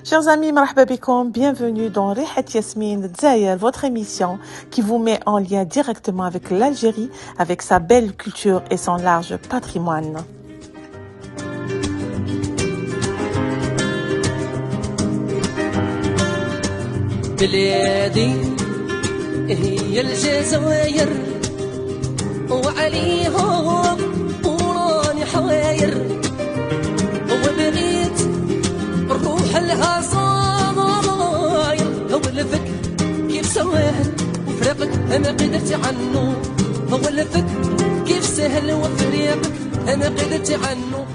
Chers amis, marhaba bikoum, bienvenue dans Rihat Yasmine Dzaïel, votre émission qui vous met en lien directement avec l'Algérie, avec sa belle culture et son large patrimoine. بلادي هي الجزائر وعليهم وراني حواير وبغيت الروح لها صاير هو الفكر كيف سواهل وفريقك انا قدرت عنه هو الفكر كيف سهل وفريقك انا قدرت عنه.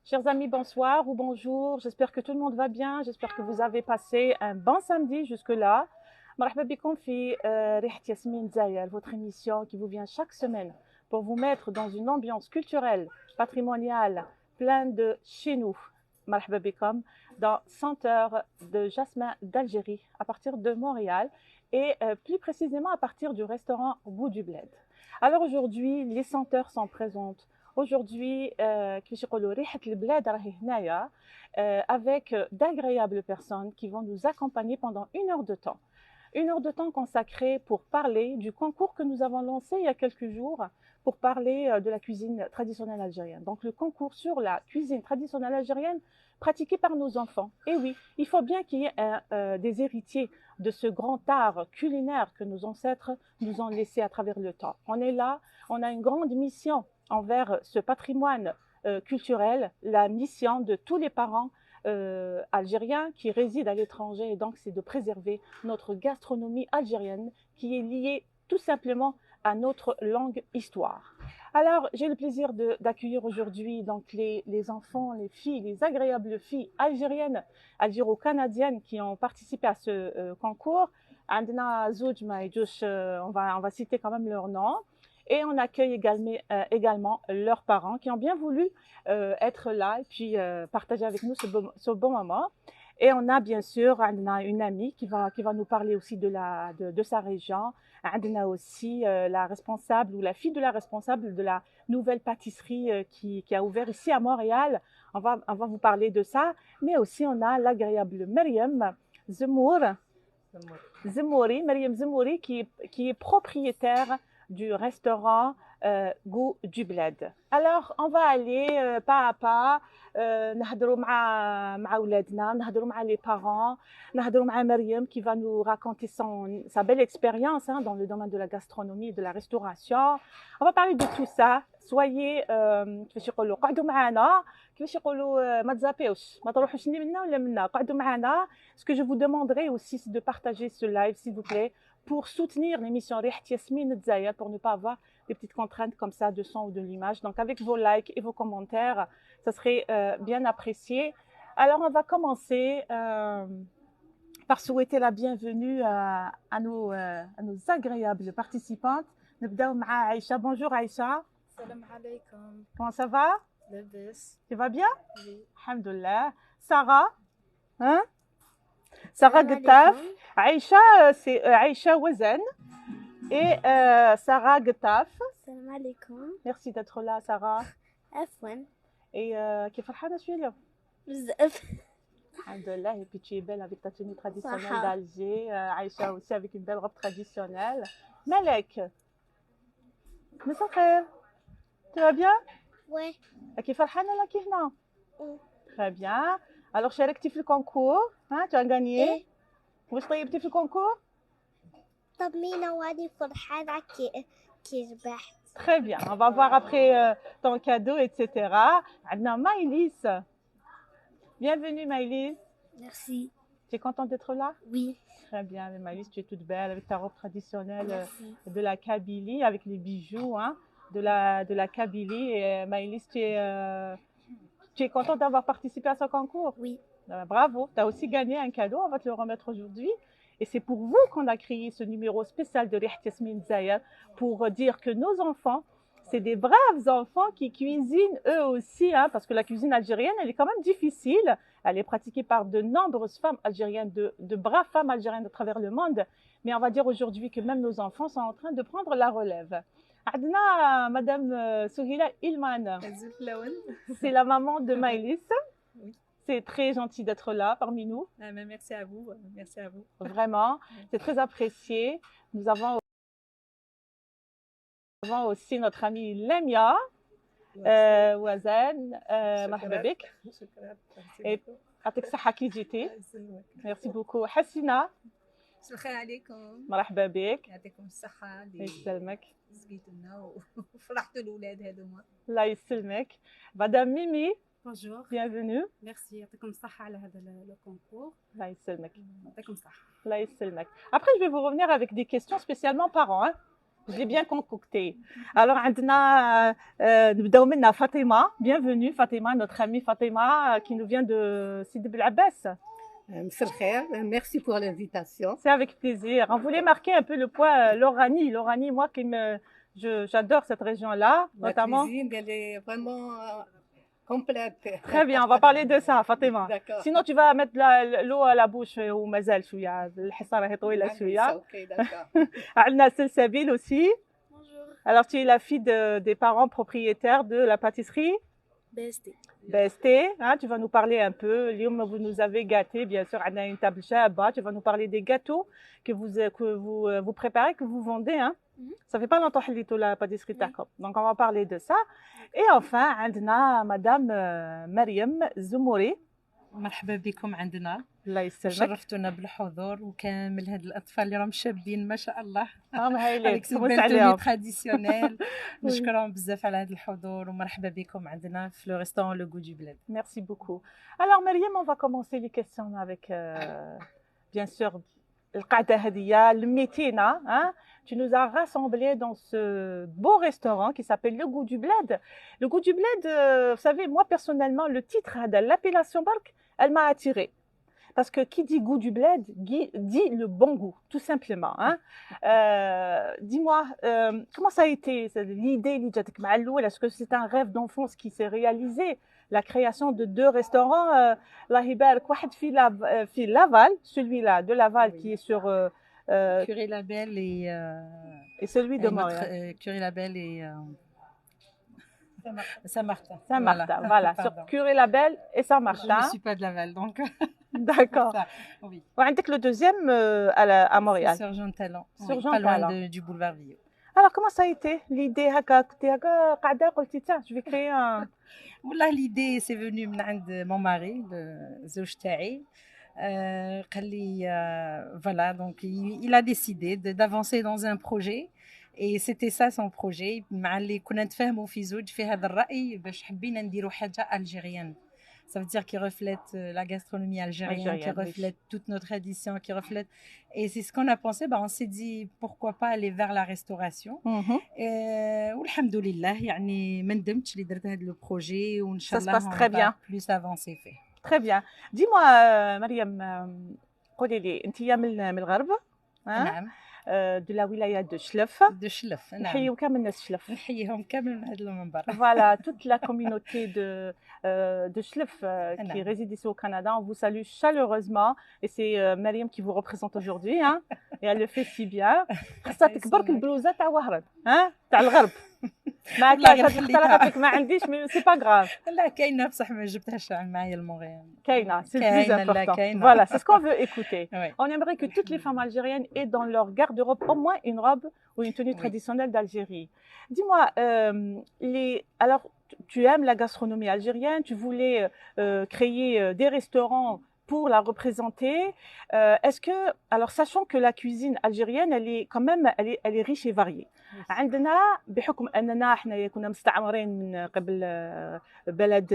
Chers amis, bonsoir ou bonjour. J'espère que tout le monde va bien. J'espère que vous avez passé un bon samedi jusque-là. Marhaba bikoum fi Rihat Yasmine Dzaïel, votre émission qui vous vient chaque semaine pour vous mettre dans une ambiance culturelle, patrimoniale, pleine de chez nous. Marhaba bikoum, dans 100 heures de jasmin d'Algérie, à partir de Montréal et plus précisément à partir du restaurant Goût du Bled. Alors aujourd'hui, les senteurs sont présentes. Aujourd'hui, avec d'agréables personnes qui vont nous accompagner pendant 1 heure de temps. 1 heure de temps consacrée pour parler du concours que nous avons lancé il y a quelques jours pour parler de la cuisine traditionnelle algérienne. Donc le concours sur la cuisine traditionnelle algérienne pratiquée par nos enfants. Et oui, il faut bien qu'il y ait des héritiers de ce grand art culinaire que nos ancêtres nous ont laissé à travers le temps. On est là, on a une grande mission envers ce patrimoine culturel, la mission de tous les parents algériens qui résident à l'étranger, et donc c'est de préserver notre gastronomie algérienne qui est liée tout simplement à notre longue histoire. Alors, j'ai le plaisir d'accueillir aujourd'hui donc les enfants, les filles, les agréables filles algériennes, algéro-canadiennes qui ont participé à ce concours. Andna Zouj Maïdjouch, on va citer quand même leur nom. Et on accueille également leurs parents qui ont bien voulu être là et puis partager avec nous ce bon moment. Et on a bien sûr une amie qui va nous parler aussi de sa région. On a aussi la responsable ou la fille de la responsable de la nouvelle pâtisserie qui a ouvert ici à Montréal. On va vous parler de ça. Mais aussi on a l'agréable Mariam Zemouri qui est propriétaire du restaurant Goût du Bled. Alors, on va aller pas à pas, نهضروا مع أولادنا, نهضروا مع les parents, نهضروا مع Mariam qui va nous raconter sa belle expérience dans le domaine de la gastronomie et de la restauration. On va parler de tout ça. Soyez كيفاش يقولوا قعدوا معنا, كيفاش يقولوا ما تزابيوش, ما تروحوش منا ولا منا, قعدوا معنا. Ce que je vous demanderai aussi, c'est de partager ce live, s'il vous plaît, pour soutenir l'émission Rihat Yasmine Dzaïel, pour ne pas avoir des petites contraintes comme ça de son ou de l'image. Donc avec vos likes et vos commentaires, ça serait bien apprécié. Alors on va commencer par souhaiter la bienvenue à nos agréables participantes. نبداو مع Aïcha. Bonjour Aïcha. Salam alaikum. Comment ça va? Labès. Tu vas bien? Oui. Alhamdoulilah. Sarah, hein? Sarah Gtaf. Aïcha, c'est Aïcha Wazen. Et Sarah Gtaf. Salam alaikum. Merci d'être là, Sarah. Afwan. Et كيف فرحانة شوية اليوم؟ بزاف. Alhamdoulilah. Et puis tu es belle avec ta tenue traditionnelle d'Alger. Aïcha aussi avec une belle robe traditionnelle. Malek. مساء الخير. Tu vas bien? Ouais. كيف فرحانة لك هنا؟ Très bien. Alors شاركتي في الكونكور؟ ها tu as gagné؟ واش طيبتي في الكونكور؟ طمينة واني فرحانة كي ربحت. Très bien. On va voir après ton cadeau, etc. Maintenant, Maïlis. Bienvenue, Maïlis. Merci. Tu es contente d'être là? Oui. Très bien. Mais Maïlis, tu es toute belle avec ta robe traditionnelle de la Kabylie, avec les bijoux de la Kabylie. Et Maïlis, tu es contente d'avoir participé à ce concours? Oui. Bravo. Tu as aussi gagné un cadeau. On va te le remettre aujourd'hui. Et c'est pour vous qu'on a créé ce numéro spécial de Rihat Yasmine Dzaïel pour dire que nos enfants, c'est des braves enfants qui cuisinent eux aussi, parce que la cuisine algérienne, elle est quand même difficile. Elle est pratiquée par de nombreuses femmes algériennes, de braves femmes algériennes à travers le monde. Mais on va dire aujourd'hui que même nos enfants sont en train de prendre la relève. عندنا مدام سهيلة إلمان. C'est la maman de Maëlys. Oui. C'est très gentil d'être là parmi nous. Ah, mais merci à vous. Merci à vous. Vraiment, c'est très apprécié. Nous avons aussi notre amie Lemia. وزان مرحبا بك. يعطيك الصحة كي جيتي. ميرسي بوكو. حسينة مساء الخير عليكم. مرحبا بك. يعطيكم الصحة اللي يسلمك. زقيتوا لنا وفرحتوا الأولاد هذوما. الله يسلمك. مدام ميمي. Bonjour. Bienvenue. Merci. يعطيكم الصحة على هذا الكونكور. الله يسلمك. يعطيكم الصحة. الله يسلمك. Après, je vais vous revenir avec des questions spécialement parents. Hein? Je l'ai bien concocté. Alors, عندنا نبداو منها فاطمة. Bienvenue Fatima, notre amie Fatima qui nous vient de Sidi Bel Abbas. Monsieur le Khair, merci pour l'invitation. C'est avec plaisir. On voulait marquer un peu le point l'Oranie. L'Oranie, moi, j'adore cette région-là, notamment. La cuisine, elle est vraiment complète. Très bien, on va parler de ça, Fatima. D'accord. Sinon, tu vas mettre l'eau à la bouche ou mazal شوية. الحصة راهي طويلة شوية. Ok, d'accord. عندنا سلسبيل aussi. Bonjour. Alors, tu es la fille des parents propriétaires de la pâtisserie BST. BST. Hein, tu vas nous parler un peu. اليوم vous nous avez gâtés, bien sûr. عندنا une table شابة. Tu vas nous parler des gâteaux que vous préparez, que vous vendez. Hein. Ça fait pas longtemps حليتوا la pâtisserie تاعكم. Donc, on va parler de ça. Et enfin, عندنا Madame مريم زموري. مرحبا بكم عندنا. الله يسلمك. شرفتونا بالحضور وكامل هاد الاطفال اللي راهم شابين ما شاء الله. هايلين. تراديسيونيل. نشكرهم بزاف على هذا الحضور ومرحبا بكم عندنا في لو ريستورون لو غو دو بلاد. Merci beaucoup. Alors Mariam, on va commencer les questions avec bien sûr القعدة هذية الميتينة. Hein? Tu nous as rassemblés dans ce beau restaurant qui s'appelle le Goût du Bled. Le Goût du Bled, vous savez, moi personnellement, le titre, l'appellation Bark, elle m'a attirée. Parce que qui dit goût du bled dit le bon goût, tout simplement. Hein. Dis-moi, comment ça a été l'idée est-ce que c'est un rêve d'enfance qui s'est réalisé? La création de deux restaurants, Laval, celui-là de Laval qui est sur Curie Label et celui de Montréal. Curie Label et Saint-Martin. Saint-Martin, voilà, sur Curie-Label et Saint-Martin. Je ne suis pas de Laval, donc. D'accord. Oui. Et le deuxième à Montréal. Sur Jean Talon. Sur Jean pas loin Talon. du boulevard Villot. Alors, comment ça a été l'idée? Je vais créer un. Voilà, l'idée, c'est venu de mon mari, le Zouj Taï. Voilà, donc il a décidé d'avancer dans un projet. Et c'était ça son projet. مع اللي كنا نتفاهموا في زوج في هذا الرأي باش حبينا نديروا حاجة algérienne. Ça veut dire qu'il reflète la gastronomie algérienne, qui reflète toute nos traditions, qui reflète. Et c'est ce qu'on a pensé. On s'est dit pourquoi pas aller vers la restauration. Alhamdoulilah, يعني ما ندمتش اللي درت هذا le projet وإن شاء الله Ça se passe très bien. Plus avancé fait. Très bien. Dis-moi, Mariam, قولي لي أنت من الغرب؟ نعم. de la wilaya de Chlef. De Chlef, نحييو كامل الناس شلف. نحييهم كامل من هذا المنبر. Voilà, toute la communauté de Chlef qui réside ici au Canada, on vous salue chaleureusement. Et c'est Mariam qui vous représente aujourd'hui, hein, et elle le fait si bien. خاصك برك البلوزه تاع وهران، ها تاع الغرب. ما كاينش اختلفتك ما عنديش مي سي با غراف. لا كاينه بصح ما جبتهاش معايا لمونريال. كاينه, c'est le plus important. Voilà, c'est ce qu'on veut écouter. Oui. On aimerait que toutes les femmes algériennes aient dans leur garde-robe au moins une robe ou une tenue traditionnelle d'Algérie. Dis-moi, alors tu aimes la gastronomie algérienne, tu voulais créer des restaurants pour la représenter. Est-ce que, alors sachant que la cuisine algérienne, elle est quand même, elle est riche et variée. عندنا بحكم أننا إحنا كنا مستعمرين من قبل بلد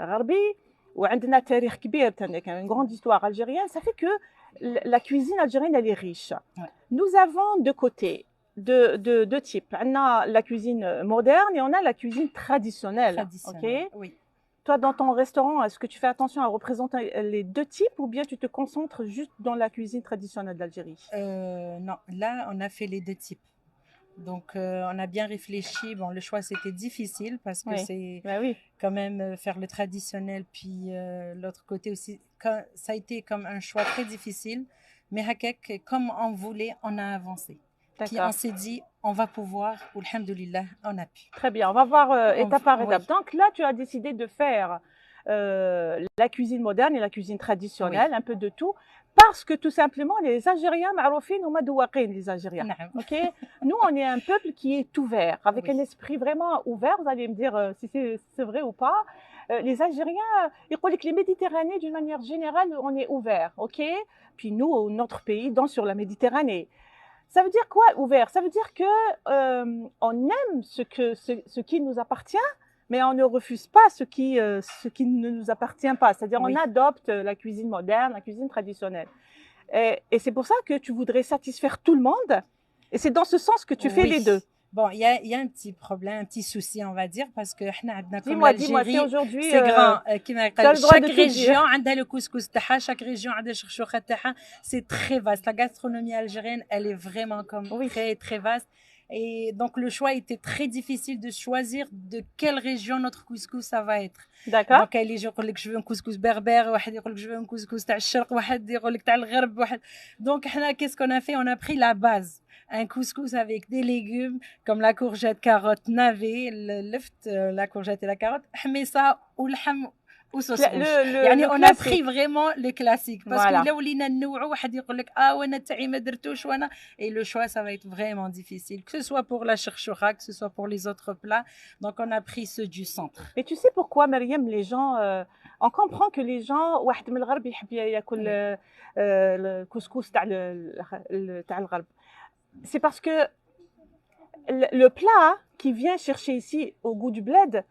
غربي وعندنا تاريخ كبير تاني une grande histoire algérienne, ça fait que la cuisine algérienne elle est riche. Nous avons deux côtés, deux types. On a la cuisine moderne et on a la cuisine traditionnelle. OK? Oui. Toi, dans ton restaurant, est-ce que tu fais attention à représenter les deux types ou bien tu te concentres juste dans la cuisine traditionnelle d'Algérie? Non, là, on a fait les deux types. Donc, on a bien réfléchi. Bon, le choix, c'était difficile parce que c'est quand même faire le traditionnel. Puis, l'autre côté aussi, ça a été comme un choix très difficile. Mais Hakek, comme on voulait, on a avancé. Puis D'accord. on s'est dit, on va pouvoir, alhamdoulilah, on a pu. Très bien, on va voir étape par oui. étape. Donc là, tu as décidé de faire la cuisine moderne et la cuisine traditionnelle, un peu de tout, parce que tout simplement, les Algériens, معروفين هما دواقين, les Algériens. نعم. Ok. Nous, on est un peuple qui est ouvert, avec Oui. un esprit vraiment ouvert. Vous allez me dire si c'est vrai ou pas. Les Algériens, يقول لك les Méditerranéens, d'une manière générale, on est ouvert, ok. Puis nous, notre pays, danse sur la Méditerranée. Ça veut dire quoi, ouvert? Ça veut dire que on aime ce qui nous appartient, mais on ne refuse pas ce qui ne nous appartient pas. C'est-à-dire, Oui. on adopte la cuisine moderne, la cuisine traditionnelle. Et c'est pour ça que tu voudrais satisfaire tout le monde. Et c'est dans ce sens que tu fais Oui. les deux. Bon, il y a un petit problème, un petit souci, on va dire, parce que احنا عندنا comme Dis-moi, c'est l'Algérie, aujourd'hui. c'est grand. كيما t'as قال le droit de chaque tout région dire. عندها le couscous تاعها, chaque région عندها الشخشوخة تاعها. C'est très vaste. La gastronomie algérienne, elle est vraiment comme Oui. très très vaste. Et donc le choix était très difficile de choisir de quelle région notre couscous ça va être. D'accord. Donc اللي يجي يقول لك جو un couscous berbère, واحد يقول لك جو un couscous تاع الشرق, واحد يقول لك تاع الغرب, واحد. Donc احنا qu'est-ce qu'on a fait? On a pris la base. Un couscous avec des légumes comme la courgette, carotte, navet, le left, la courgette et la carotte, حميصة ولحم وصوص rouge. يعني on a pris vraiment le classique parce Voilà. que là ولينا ننوعوا, واحد يقول لك وانا تاعي ما درتوش وانا, et le choix ça va être vraiment difficile, que ce soit pour la cherchoura, que ce soit pour les autres plats. Donc on a pris ceux du centre. Mais tu sais pourquoi, Mariam, les gens, on comprend que les gens, واحد من الغرب يحب ياكل الكسكس تاع الغرب. C'est parce que le plat qui vient chercher ici au goût du bled,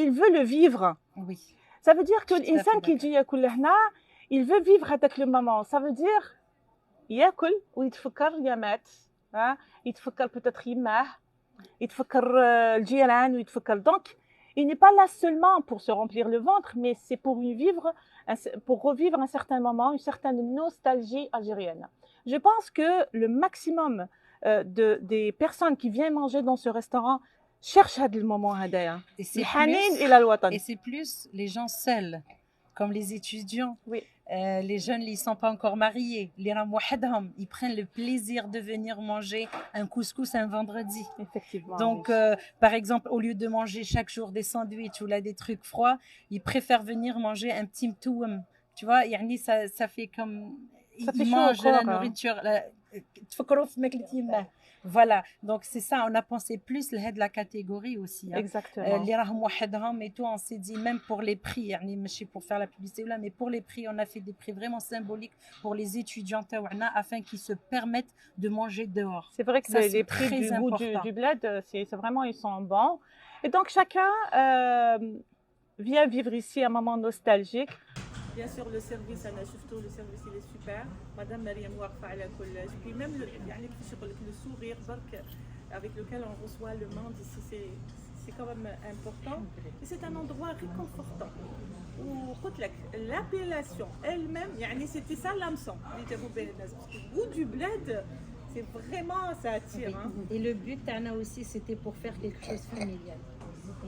il veut le vivre. Oui. Ça veut dire que Tout à fait l'insan qui dit ياكل هنا, il veut vivre هذاك le moment. Ça veut dire ياكل ويتفكر يا مات, يتفكر peut-être يماه, يتفكر الجيران ويتفكر. Donc, il n'est pas là seulement pour se remplir le ventre, mais c'est pour revivre un certain moment, une certaine nostalgie algérienne. Je pense que le maximum des personnes qui viennent manger dans ce restaurant cherchent le moment هذايا. Et c'est الحنين plus- إلى الوطن. Et c'est plus les gens seuls, comme les étudiants. Oui. Les jeunes, ils ne sont pas encore mariés. Les rahm wahadhom, ils prennent le plaisir de venir manger un couscous un vendredi. Effectivement. Donc, oui. par exemple, au lieu de manger chaque jour des sandwichs ou là des trucs froids, ils préfèrent venir manger un petit mtouem. Tu vois, yani, ça fait comme... Ça fait Ils chaud au mangent de la corps, hein. nourriture. تفكروا في ماكلة يماه. Voilà, donc c'est ça, on a pensé plus de la catégorie aussi. Hein. Exactement. اللي راهم وحدهم et tout, on s'est dit même pour les prix, يعني ماشي pour faire la publicité là, mais pour les prix, on a fait des prix vraiment symboliques pour les étudiants تاعنا afin qu'ils se permettent de manger dehors. C'est vrai que Ça, les c'est prix très du goût important. du bled, c'est vraiment, ils sont bons. Et donc, chacun vient vivre ici un moment nostalgique. Bien sûr, le service, le service, il est super. Madame Mariam واقفة على كل. Puis même, يعني كيفاش يقول لك, le sourire برك avec lequel on reçoit le monde ici, c'est quand même important. Et c'est un endroit réconfortant. وقلت لك, l'appellation elle-même, يعني c'était ça l'hameçon. Parce que le goût du bled, c'est vraiment, ça attire. Hein. Et le but تاعنا aussi, c'était pour faire quelque chose familial.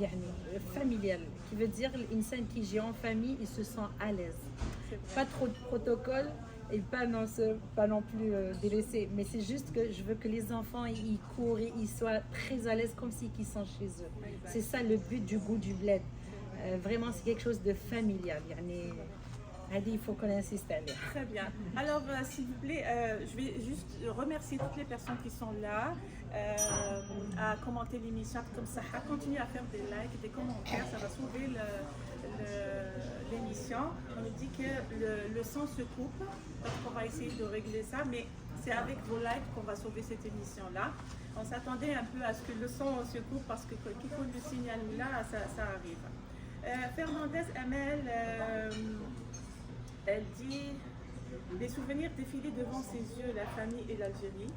يعني familial, qui veut dire l'insan qui vit en famille, il se sent à l'aise. Pas trop de protocole et pas non plus délaissé. Mais c'est juste que je veux que les enfants ils courent et ils soient très à l'aise comme s'ils sont chez eux. C'est ça le but du goût du bled. Vraiment, c'est quelque chose de familial. يعني هذه il faut qu'on insiste عليها. Très bien. Alors, s'il vous plaît, je vais juste remercier toutes les personnes qui sont là, à commenter l'émission comme ça, à continuer à faire des likes et des commentaires, ça va sauver l'émission. On nous dit que le son se coupe, donc on va essayer de régler ça, mais c'est avec vos likes qu'on va sauver cette émission-là. On s'attendait un peu à ce que le son se coupe parce que qu'il faut le signal là, ça arrive. Fernandez Amel, elle dit les souvenirs défilaient devant ses yeux, la famille et l'Algérie.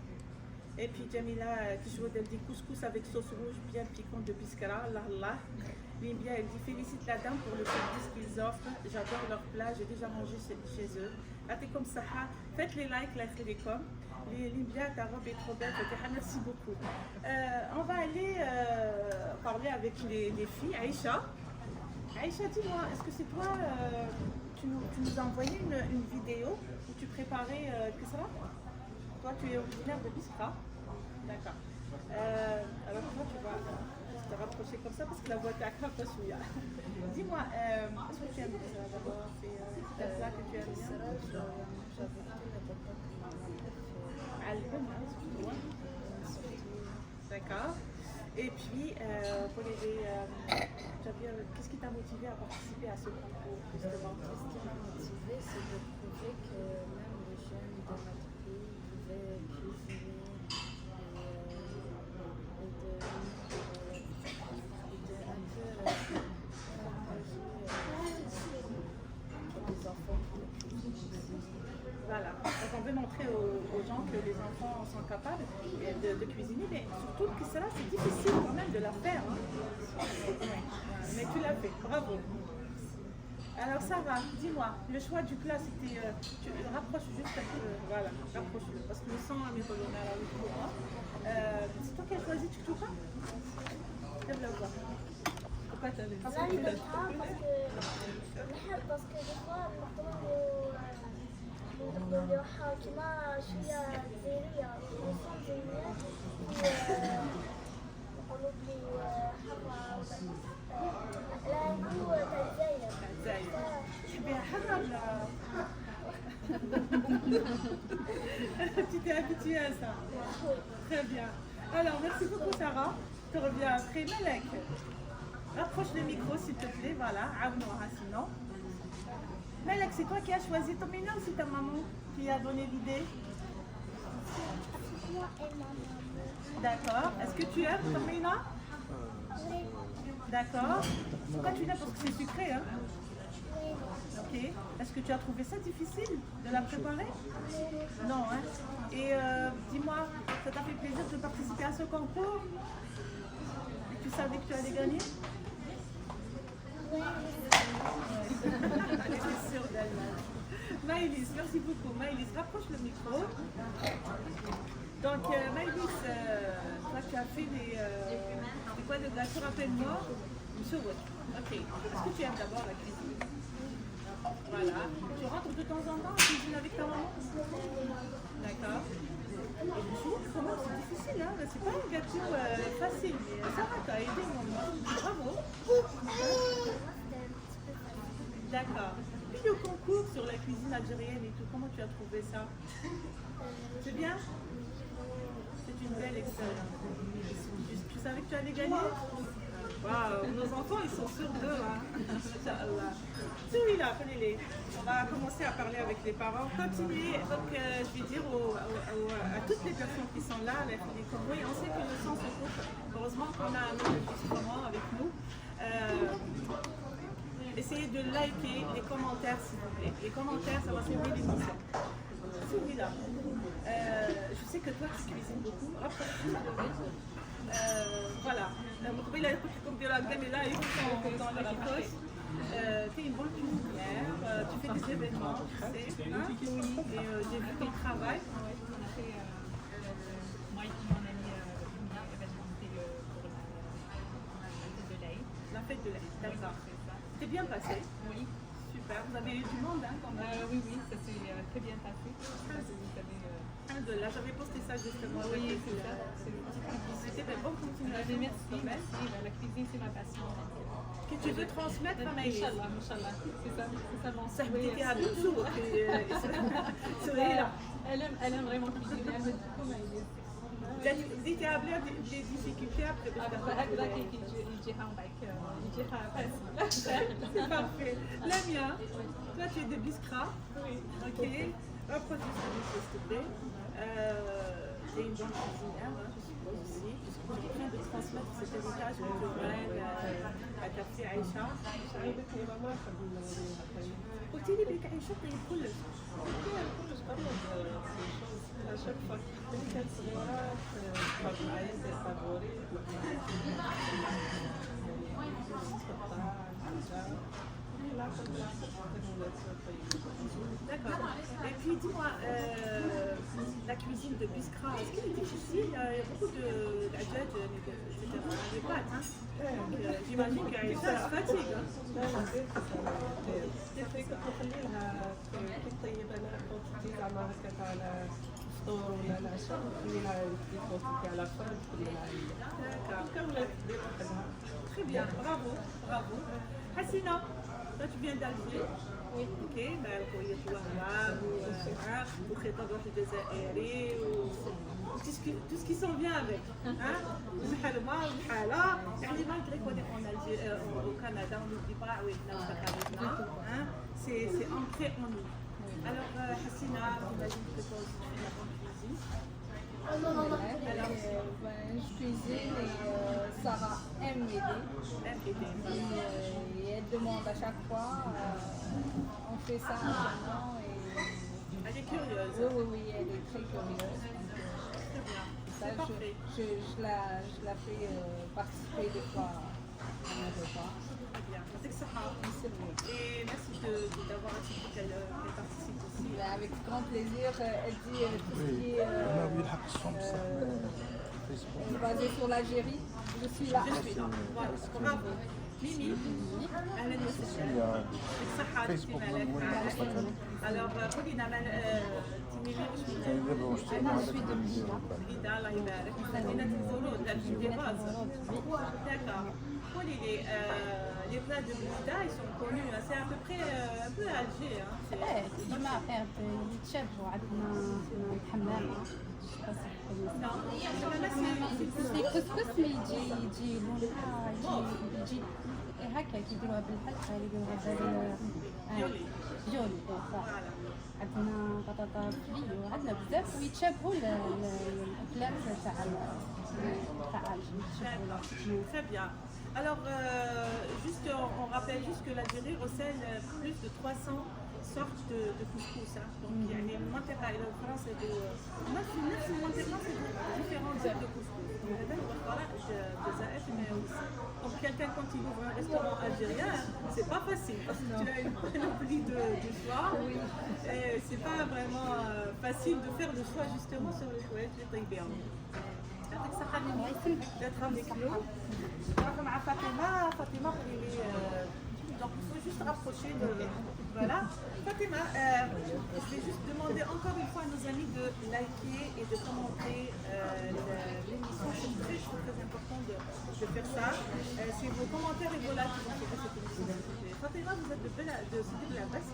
Et puis Jamila Kishwoud, elle dit couscous avec sauce rouge bien piquante de Biskra, Allah Allah. Limbia, elle dit félicite la dame pour le service qu'ils offrent. J'adore leur plat, j'ai déjà mangé chez eux. Comme ça, faites les likes, la télécom. Limbia, ta robe est trop belle, merci beaucoup. On va aller parler avec les filles. Aïcha, dis-moi, est-ce que c'est toi, tu nous as envoyé une vidéo où tu préparais Kisra? Toi, tu es originaire de Biskra. D'accord. Alors toi, tu vas te rapprocher comme ça parce que la voix est à Krapasouya. Dis-moi, est-ce que tu aimes d'abord c'est un plat que tu aimes bien? D'accord. Et puis, pour qu'est-ce qui t'a motivé à participer à ce concours justement? Ce qui m'a motivée, c'est de prouver que même les jeunes de notre pays pouvaient cuisiner et de un peu partager les enfants qui le cuisinent. Voilà, donc on veut montrer aux gens que les enfants sont capables de cuisiner, mais surtout que cela c'est difficile quand même de la faire. Hein. Mais tu l'as fait, bravo. Alors Sarah, dis-moi, le choix du plat c'était, tu rapproches juste un peu, voilà, rapproche-le, parce que le sang a mis on a la courant. C'est toi qui as choisi, tu touches pas? Lève la voix. Pourquoi t'as le والله بنحبها بنحب بس كل مرة بنخدم لوحة كما شوية جزيرية رسوم جزيرية يقولوا لي حرة لا يقولوا الجزائر تحبيها حرة ولا؟ Tu t'es habituée à ça. Très bien. Alors, merci beaucoup Sarah. Je te reviens après. Malek, rapproche le micro s'il te plaît. Voilà, Aounoura sinon. Malek, c'est toi qui as choisi ton ménage ou c'est ta maman qui a donné l'idée? moi et ma maman. D'accord. Est-ce que tu aimes ton ménage? Oui, D'accord. Pourquoi tu l'aimes? Parce que c'est sucré, hein? oui, Ok. Est-ce que tu as trouvé ça difficile de la préparer? Non, hein? Et dis-moi, ça t'a fait plaisir de participer à ce concours? Et tu savais que tu allais gagner? oui. Elle était sûre d'elle-même. Maëlys, merci beaucoup. Maëlys, rapproche le micro. Donc, Maëlys, toi, tu as fait c'est quoi de gâteau? Rappelle-moi. Ok. Est-ce que tu aimes d'abord la cuisine? Voilà. Tu rentres de temps en temps en cuisine avec ta maman? D'accord. Et le jour, comment c'est difficile, hein? C'est pas un gâteau facile, mais ça va, t'as aidé maman. Bravo. D'accord. Puis le concours sur la cuisine algérienne et tout, comment tu as trouvé ça? C'est bien? C'est une belle expérience. Tu savais que tu allais gagner? Waouh, nos enfants ils sont sur d'eux, hein. Inch'Allah. Celui-là, appelez-les. On va commencer à parler avec les parents. Continuez. Donc je vais dire à toutes les personnes qui sont là, les oui, on sait que le sang se coupe. Heureusement qu'on a un enregistrement avec nous. Essayez de liker les commentaires s'il vous plaît. Les commentaires, ça va sauver l'émission. Celui-là. Je sais que toi tu cuisines beaucoup. Voilà. Il a comme de la gamme là, ils sont dans la poste. Tu es une bonne cuisinière, tu fais des événements, tu sais. Hein? Et j'ai vu ton travail. Moi et mon ami Lumia événementé pour la fête de l'Aïd. La fête de l'Aïd, d'accord. C'est bien passé? Oui. Super. Vous avez eu du monde, hein, quand même? Oui, ça s'est très bien passé. Là, j'avais posté ça justement. Oui, c'est ça. C'est une petite publicité, mais bonne continuation. Merci. La cuisine, c'est ma passion. Que tu veux transmettre à Maïs? Inch'Allah. C'est ça mon Ça me dit à toujours. Elle aime vraiment cuisiner. Elle me dit comment elle est. بديتي قبلها des difficultés après هكذاك يجيها وبعك يجيها فاسد. C'est parfait. Lamia, toi tu es de Biskra. Oui. Ok. Reproduis s'il te plaît. Tu es une bonne cuisinière, hein, je suppose aussi. Tu es en train de transmettre cet héritage culturel à ta fille Aïcha. قلت لي بليك عايشة طيب كلش. كلش قرب شوف ملي كانت صغيرة تحب معايا دي سافوري D'accord. Et puis dis-moi, la cuisine de Biskra, est-ce qu'elle est difficile? Il y a beaucoup d'adjad, etc. Les pâtes, hein? J'imagine qu'Aïcha se fatigue. كنت نخلي لها كي طيب انا كنت زعما هكا تاع الفطور ولا العشاء وخلينا يبوستيكي على فرد كاملة دير وحدها. Très bien, bravo, bravo. Hassina, toi tu viens d'Alger. Oui. Ok, ben خوية وهران وخطاب الوطن الجزائري tout ce qui s'en vient avec. الحلمة والحالة يعني malgré qu'on est en Algérie, au Canada, on n'oublie pas c'est ancré en nous. Alors Hassina, j'imagine que toi aussi tu es en cuisine. Alors, je cuisine et Sarah aime m'aider. Et elle demande à chaque fois, on fait ça maintenant. Elle est curieuse. Oui, elle est très curieuse. Ça, je la fais participer des fois à mes repas. Et merci d'avoir accepté qu'elle participe aussi. Avec grand plaisir, elle dit tout ce qui est basé sur l'Algérie. Je suis là. Voilà, bravo. Mimi, أهلا وسهلا. بالصحة Alors, قولي لنا ميمي واش أنا شوي بليدة الله يبارك. مدينة الزرود الجديرة. D'accord. قولي لي les plats de Blida, ils sont connus, c'est à peu près un peu à Alger. ديما يتشابهوا عندنا الحمامة. لي كسكس يجي لونها يجي هكا كيديروها بالحلقة يديروها فيولي عندنا بطاطا فلي وعندنا بزاف ويتشابهوا الأكلات تاع الجي. Très bien. Alors, on rappelle juste que l'Algérie recèle plus de 300 sortes de couscous. Donc, il y a des منطقة إلى الأخرى c'est نفس المنطقة c'est différents types de couscous. Donc, quelqu'un quand il ouvre un restaurant algérien, c'est pas facile parce que tu as une panoplie de choix. Et c'est pas vraiment facile de faire le choix justement sur le choix des طيبين. d'être avec nous. Fatima, donc il faut juste rapprocher de... Voilà. Fatima, je vais juste demander encore une fois à nos amis de liker et de commenter l'émission. C'est très important de faire ça. C'est vos commentaires et vos likes qui vont faire cette émission. Fatima, vous êtes de Sidi Blabès.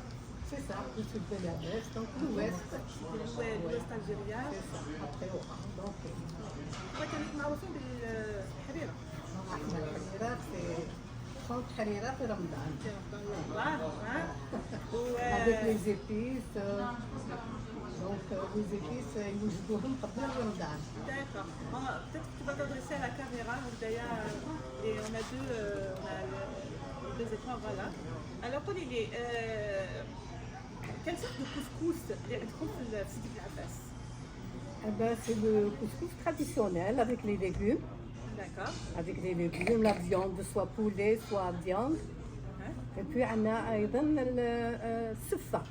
C'est ça, je suis de Blabès, donc l'ouest. L'ouest algérien. C'est ça, après Oran. Donc, كانت معروفين بالحريرة. الحريرة في حريرة في رمضان. Avec les épices. Donc les épices يوجدوهم قبل رمضان. D'accord. Peut-être que tu vas t'adresser à la caméra, et on a deux étoiles, voilà. Alors قولي quelle sorte de couscous اللي عندكم في سيدي Blabès? C'est le couscous traditionnel avec les légumes. D'accord. Avec les légumes, la viande, soit poulet, soit viande. Et puis on a أيضا السفة.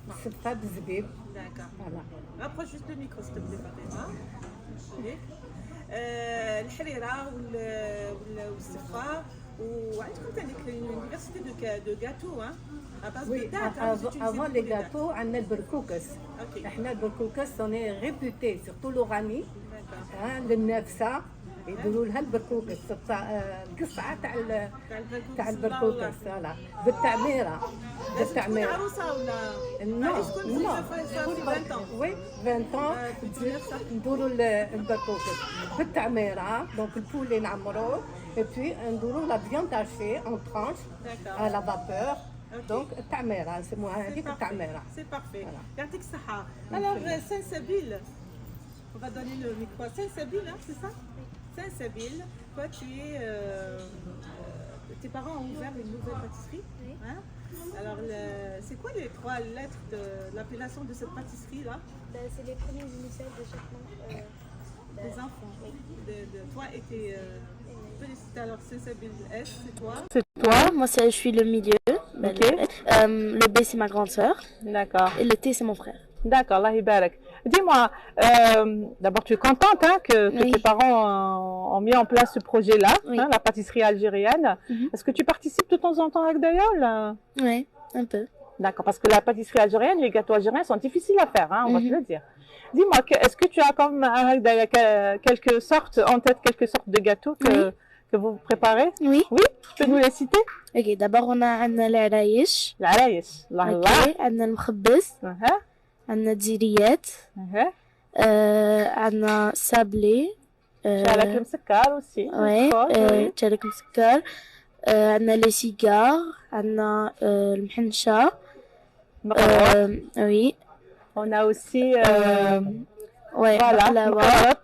السفة بالزبيب. D'accord. Voilà. Rapproche juste le micro s'il te plaît Fatima. الحريرة والسفة وعندكم ثاني l'université de gâteaux à base de dattes. Avant les gâteaux, on a le berkoukes. احنا البركوكس on est réputé surtout l'Oranie. للنافسة يديروا لها البركوكس القصعة تاع البركوكس فوالا بالتعميرة. عروسة ولا شكون وي 20 ans نديروا البركوكس بالتعميرة. دونك البولي نعمروه et puis نديروا la viande hachée en tranches à la vapeur. Donc التعميرة نسموها هذيك التعميرة. C'est parfait. يعطيك الصحة. Alors Saint-Sabil, on va donner le micro à Saint-Sabil, c'est ça? Saint-Sabil, toi tu es... tes parents ont ouvert une nouvelle pâtisserie. Hein? Alors c'est quoi les 3 lettres de l'appellation de cette pâtisserie là? C'est les premiers initiales de chaque nom. Des enfants. De toi et tes... Alors Saint-Sabil S, c'est toi? C'est toi? Moi je suis le milieu. Okay. Le B c'est ma grande sœur. D'accord. Et le T c'est mon frère. D'accord, Allah Ibarak. Dis-moi, d'abord tu es contente que Oui. tes parents ont mis en place ce projet-là, Oui. la pâtisserie algérienne. Est-ce que tu participes de temps en temps avec Dayol? Oui, un peu. D'accord, parce que la pâtisserie algérienne, les gâteaux algériens sont difficiles à faire, hein, on va te le dire. Dis-moi, est-ce que tu as comme quelques sortes en tête, quelques sortes de gâteaux que vous préparez? Oui. Oui, tu peux nous les citer? Ok, d'abord on a عندنا العرايش. العرايش، الله الله. Ok, عندنا المخبز. عندنا الديريات. عندنا سابلي. شارك المسكر aussi. Oui, شارك مسكر. عندنا لي سيجار. عندنا المحنشة. Oui. On a aussi بقلاوة.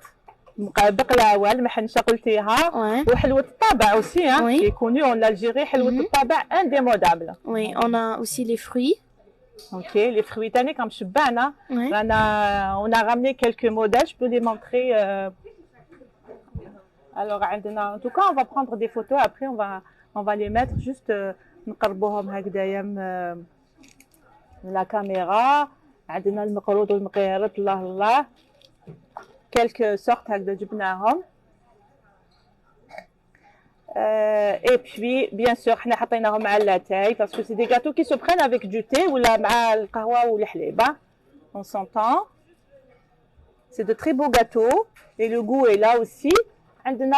بقلاوة المحنشة قلتيها وحلوة الطابع aussi hein qui est connu en Algérie حلوة الطابع indémodable. Oui, on a aussi les fruits. Ok, les fruits تاني كم شبعنا. On a ramené quelques modèles, je peux les montrer. Alors عندنا en tout cas on va prendre des photos après on va les mettre juste نقربوهم هكذايا من la caméra. عندنا المقرود والمقيرط الله الله. Quelques sortes هكذا جبناهم. Et puis bien sûr حنا حطيناهم مع اللاتاي parce que c'est des gâteaux qui se prennent avec du thé ولا مع القهوة والحليب. On s'entend. C'est de très beaux gâteaux et le goût est là aussi. عندنا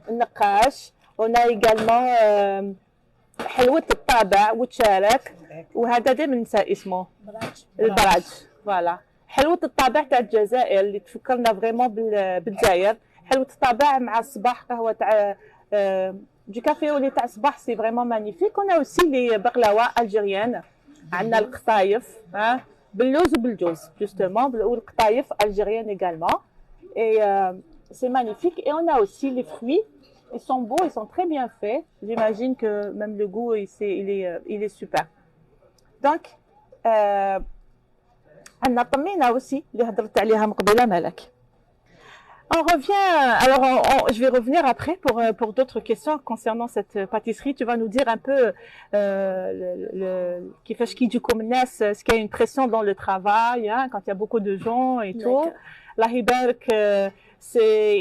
النقاش. On a également حلوة الطابع وتشارك وهذا دائما ننسى اسمه البراج. فوالا حلوة الطابع تاع الجزائر اللي تفكرنا فريمون بالجزائر. حلوة الطابع مع الصباح قهوة تاع du café au lait تاع الصباح c'est vraiment magnifique. On a aussi les بقلاوة algériennes. عندنا القطايف باللوز وبالجوز justement والقطايف algériennes également et c'est magnifique. Et on a aussi les fruits. Ils sont beaux, ils sont très bien faits. J'imagine que même le goût il est super. Donc عندنا طمينة aussi اللي هضرت عليها من قبيله مالك. On revient, alors je vais revenir après pour d'autres questions concernant cette pâtisserie. Tu vas nous dire un peu كيفاش كيجيكم الناس, est-ce qu'il y a une pression dans le travail hein, quand il y a beaucoup de gens et tout. Allah يبارك,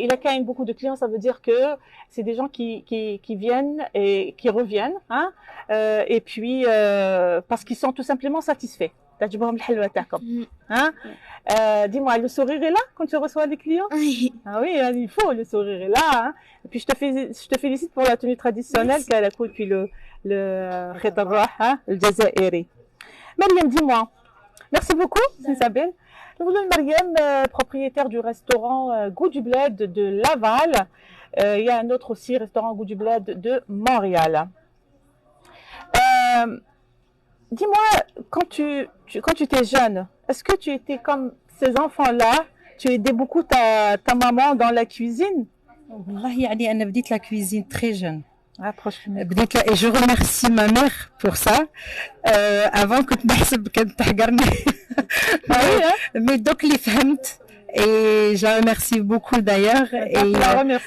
il accueille beaucoup de clients, ça veut dire que c'est des gens qui viennent et qui reviennent hein, et puis parce qu'ils sont tout simplement satisfaits. تعجبهم الحلوة تاعكم. Hein? Dis-moi, le sourire est là quand tu reçois les clients? Oui. Ah oui, il faut, le sourire est là. Hein? Et puis je te félicite pour la tenue traditionnelle qu'elle a cool puis le khit al-rah, hein, le jazairi. Mariam, dis-moi. Merci beaucoup, Isabelle. Nous voulons Mariam, propriétaire du restaurant Goût du Bled de Laval. Il y a un autre aussi, restaurant Goût du Bled de Montréal. Dis-moi, quand tu étais jeune, est-ce que tu étais comme ces enfants-là? Tu aidais beaucoup ta maman dans la cuisine? والله يعني أنا بديت la cuisine très jeune. بديت et je remercie ma mère pour ça. Avant كنت نحسب كانت تحقرني. Mais دوك اللي فهمت. Et je la remercie beaucoup d'ailleurs.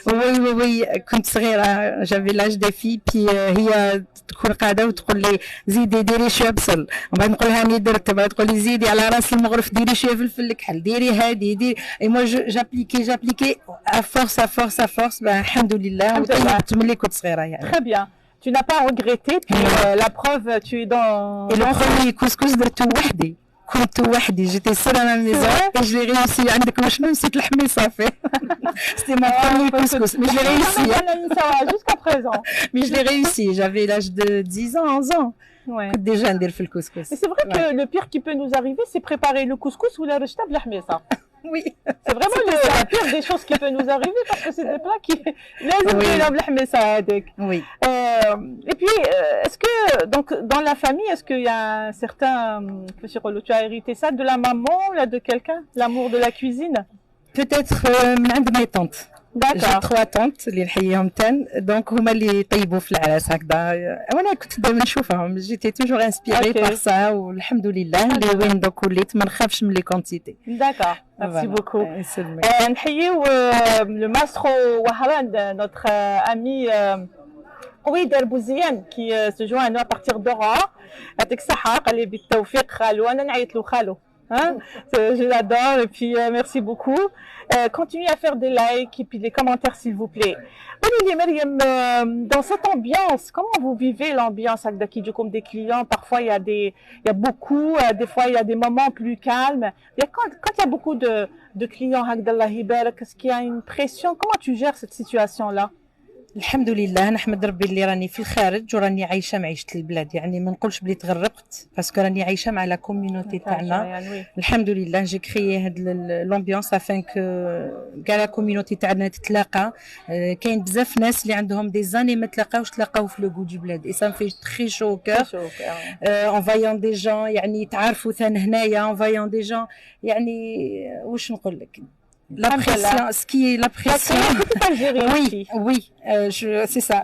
Oui, كنت صغيرة, j'avais l'âge des filles, puis هي تكون قاعدة وتقول لي زيدي ديري شوية بصل, ومن بعد نقول لها راني درت, بعد تقول لي زيدي على راس المغرف ديري شوية فلفل الكحل, ديري هادي ديري. Et moi j'appliquais à force, ben الحمد لله وطلعت ملي كنت صغيرة يعني. Très bien. Tu n'as pas regretté, puis la preuve, tu es dans... Et le premier couscous درته وحدي. كنت وحدي, j'étais seule à la maison et je l'ai réussi. عندك واش نسيت لحمي صافي. C'était mon premier couscous, mais je l'ai réussi. Jusqu'à présent. Mais je l'ai réussi, j'avais l'âge de 10 ans, 11 ans. كنت déjà ندير في الكسكس. Mais c'est vrai que le pire qui peut nous arriver, c'est préparer le couscous ou la rechta بالحميصة. Oui. C'est vraiment la pire des choses qui peut nous arriver parce que c'est des plats qui لازم نديرهم بالحميصة هذيك. Oui. Et puis est-ce que donc dans la famille, est-ce qu'il y a un certain, tu as hérité ça de la maman ou de quelqu'un, l'amour de la cuisine? Peut-être من عند mes tantes. J'ai 3 tantes اللي نحييهم تان, donc هما اللي طيبوا في العراس هكذا, وانا كنت دائما نشوفهم, j'étais toujours inspirée par ça, والحمد لله اللي وين دوك وليت ما نخافش من لي كونتيتي. D'accord, merci beaucoup. نحييو le maestro Wahran, notre ami قويد البوزيان qui se joint à nous à partir d'Aura. يعطيك الصحة, قال لي بالتوفيق خالو, انا نعيط له خالو. Hein? Je l'adore et puis merci beaucoup. Continuez à faire des likes et puis des commentaires s'il vous plaît. قولي لي مريم, dans cette ambiance, comment vous vivez l'ambiance avec comme des clients? Parfois il y a beaucoup, des fois il y a des moments plus calmes. Quand il y a beaucoup de clients, Allah يبارك, est-ce qu'il y a une pression? Comment tu gères cette situation-là? الحمد لله نحمد ربي اللي راني في الخارج وراني عايشه معيشه البلاد يعني ما نقولش بلي تغرقت باسكو راني عايشه مع لا كوميونيتي تاعنا الحمد لله جي كريي هاد لومبيونس افان كو كاع لا كوميونيتي تاعنا تتلاقى كاين بزاف ناس اللي عندهم دي زاني ما تلاقاو في لو غو دو بلاد اي سا في تري شو كور ان فايون دي جون يعني تعرفوا ثان هنايا ان فايون دي جون يعني واش نقول لك la pression, ce qui est la pression. Oui, c'est ça.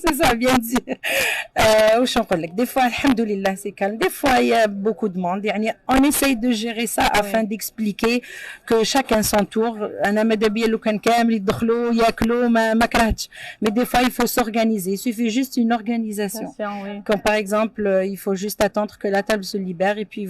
C'est ça, bien dit. Des fois, alhamdoulilah, c'est calme. Des fois, il y a beaucoup de monde. On essaye de gérer ça afin d'expliquer que chacun son tour. Mais des fois, il faut s'organiser. Il suffit juste une organisation. Comme par exemple, il faut juste attendre que la table se libère et puis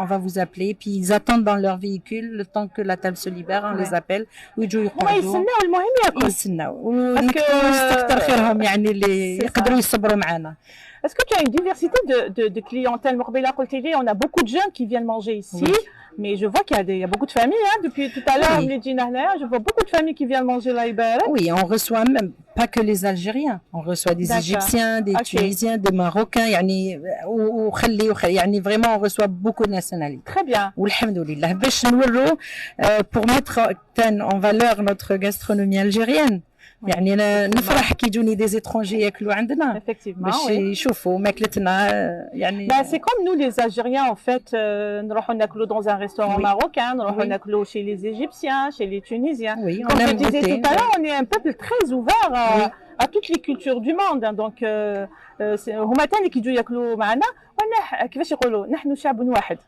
on va vous appeler. Puis ils attendent dans leur véhicule le temps que la table se libère, on les appelle ويجوا يقعدوا المهم ياكل يستناو ونكتر خيرهم يعني اللي يقدروا يصبروا معنا. Est-ce que tu as une diversité de clientèle? Morbela Koltili, on a beaucoup de jeunes qui viennent manger ici, mais je vois qu'il y a beaucoup de familles. Hein, depuis tout à l'heure, je vois beaucoup de familles qui viennent manger là. Oui, on reçoit même pas que les Algériens, on reçoit des Égyptiens, des Tunisiens, des Marocains, يعني vraiment on reçoit beaucoup de nationalités. Très bien. Alhamdoulilah. باش نورو pour mettre en valeur notre gastronomie algérienne. يعني أنا نفرح كي يجوني des étrangers ياكلوا عندنا باش يشوفوا ماكلتنا يعني. C'est comme nous les Algériens en fait, نروحوا ناكلوا dans un restaurant marocain, نروحوا ناكلوا chez les Égyptiens, chez les Tunisiens. Comme je disais tout à l'heure, on est un peuple très ouvert à toutes les cultures du monde. Donc هما تاني كي يجوا ياكلوا معنا وانا كيفاش يقولوا نحن شعب واحد.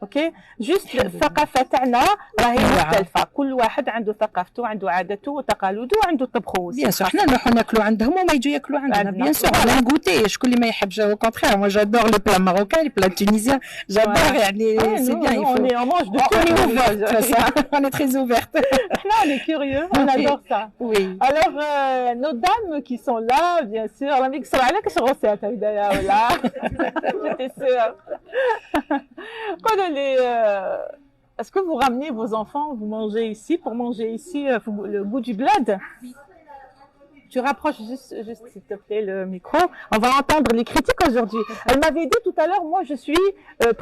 اوكي جوست الثقافه تاعنا راهي مختلفه كل واحد عنده ثقافته عنده عادته وتقاليده وعنده طبخه بيان سور حنا نروحوا ناكلوا عندهم وما يجوا ياكلوا عندنا بيان سور انا نغوتي شكون اللي ما يحبش او كونترير مو جادور لي بلا ماروكان لي بلا تونيزيان جادور يعني سي بيان on est en mange de tout on est très ouverte احنا on est curieux on adore ça oui alors nos dames qui sont là bien sûr راه يكسروا عليك شي غوسيات هكذايا ولا j'étais sûre est-ce que vous ramenez vos enfants, vous mangez ici, pour manger ici le goût du bled? Oui. Tu rapproches juste s'il te plaît le micro. On va entendre les critiques aujourd'hui. Elle m'avait dit tout à l'heure, moi je suis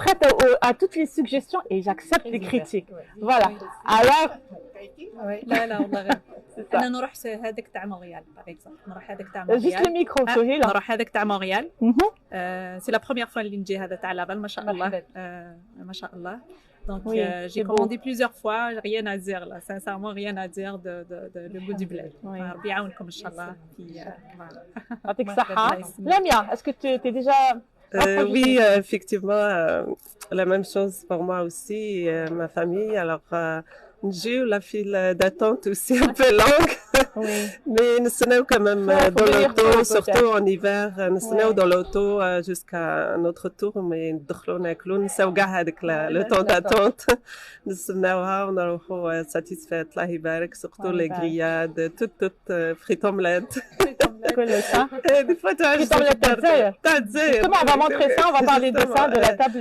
prête à toutes les suggestions et j'accepte les critiques. Voilà. Alors. لا والله انا نروح هذاك تاع مونريال باغ اكزومبل نروح هذاك تاع مونريال جوست الميكرو سهيل نروح هذاك تاع مونريال سي لا بروميير فوا اللي نجي هذا تاع لافال ما شاء الله ما شاء الله donc j'ai commandé plusieurs fois rien à dire là sincèrement rien à dire de le goût du bled ربي يعاونكم ان شاء الله يعطيك الصحه لميا est-ce que tu es déjà oui effectivement la même chose pour moi aussi ma famille alors j'ai eu la file d'attente aussi un peu longue, mais nous sommes quand même dans l'auto, surtout en hiver, nous sommes dans l'auto jusqu'à notre tour, mais nous sommes avec le temps d'attente. Nous sommes satisfaits, surtout les grillades, toutes frites omelettes. Des fois, tu as justement, on va montrer ça, on va parler de ça, de la table.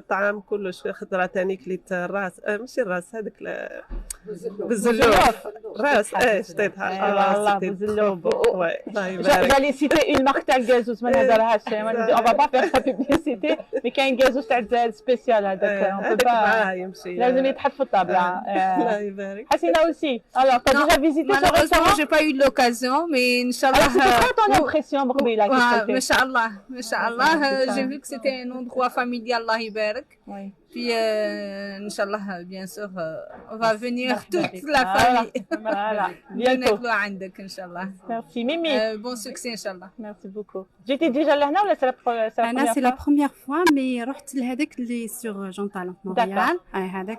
طعام كله شوي خضرة تاني كليت راس ماشي الراس هذاك بزلوف راس شطيتها والله بزلوف j'allais citer une marque تاع الجازوز ما نهضرهاش on va pas faire sa publicité mais كاين جازوز تاع الجزائر سبيسيال هذاك on peut pas لازم يتحط في الطابلة الله يبارك حسينا aussi alors t'as déjà visité ce restaurant j'ai pas eu l'occasion mais inchallah c'était quoi ton impression مقبلة ما شاء الله ما شاء الله j'ai vu que c'était un endroit familial الله يبارك puis inchallah bien sûr on va venir toute la famille bientôt عندك ان شاء الله merci Mimi bon succès ان شاء الله merci beaucoup j'étais déjà لهنا ولا c'est la première fois mais رحت لهذاك اللي sur Jean Talon Montréal هذاك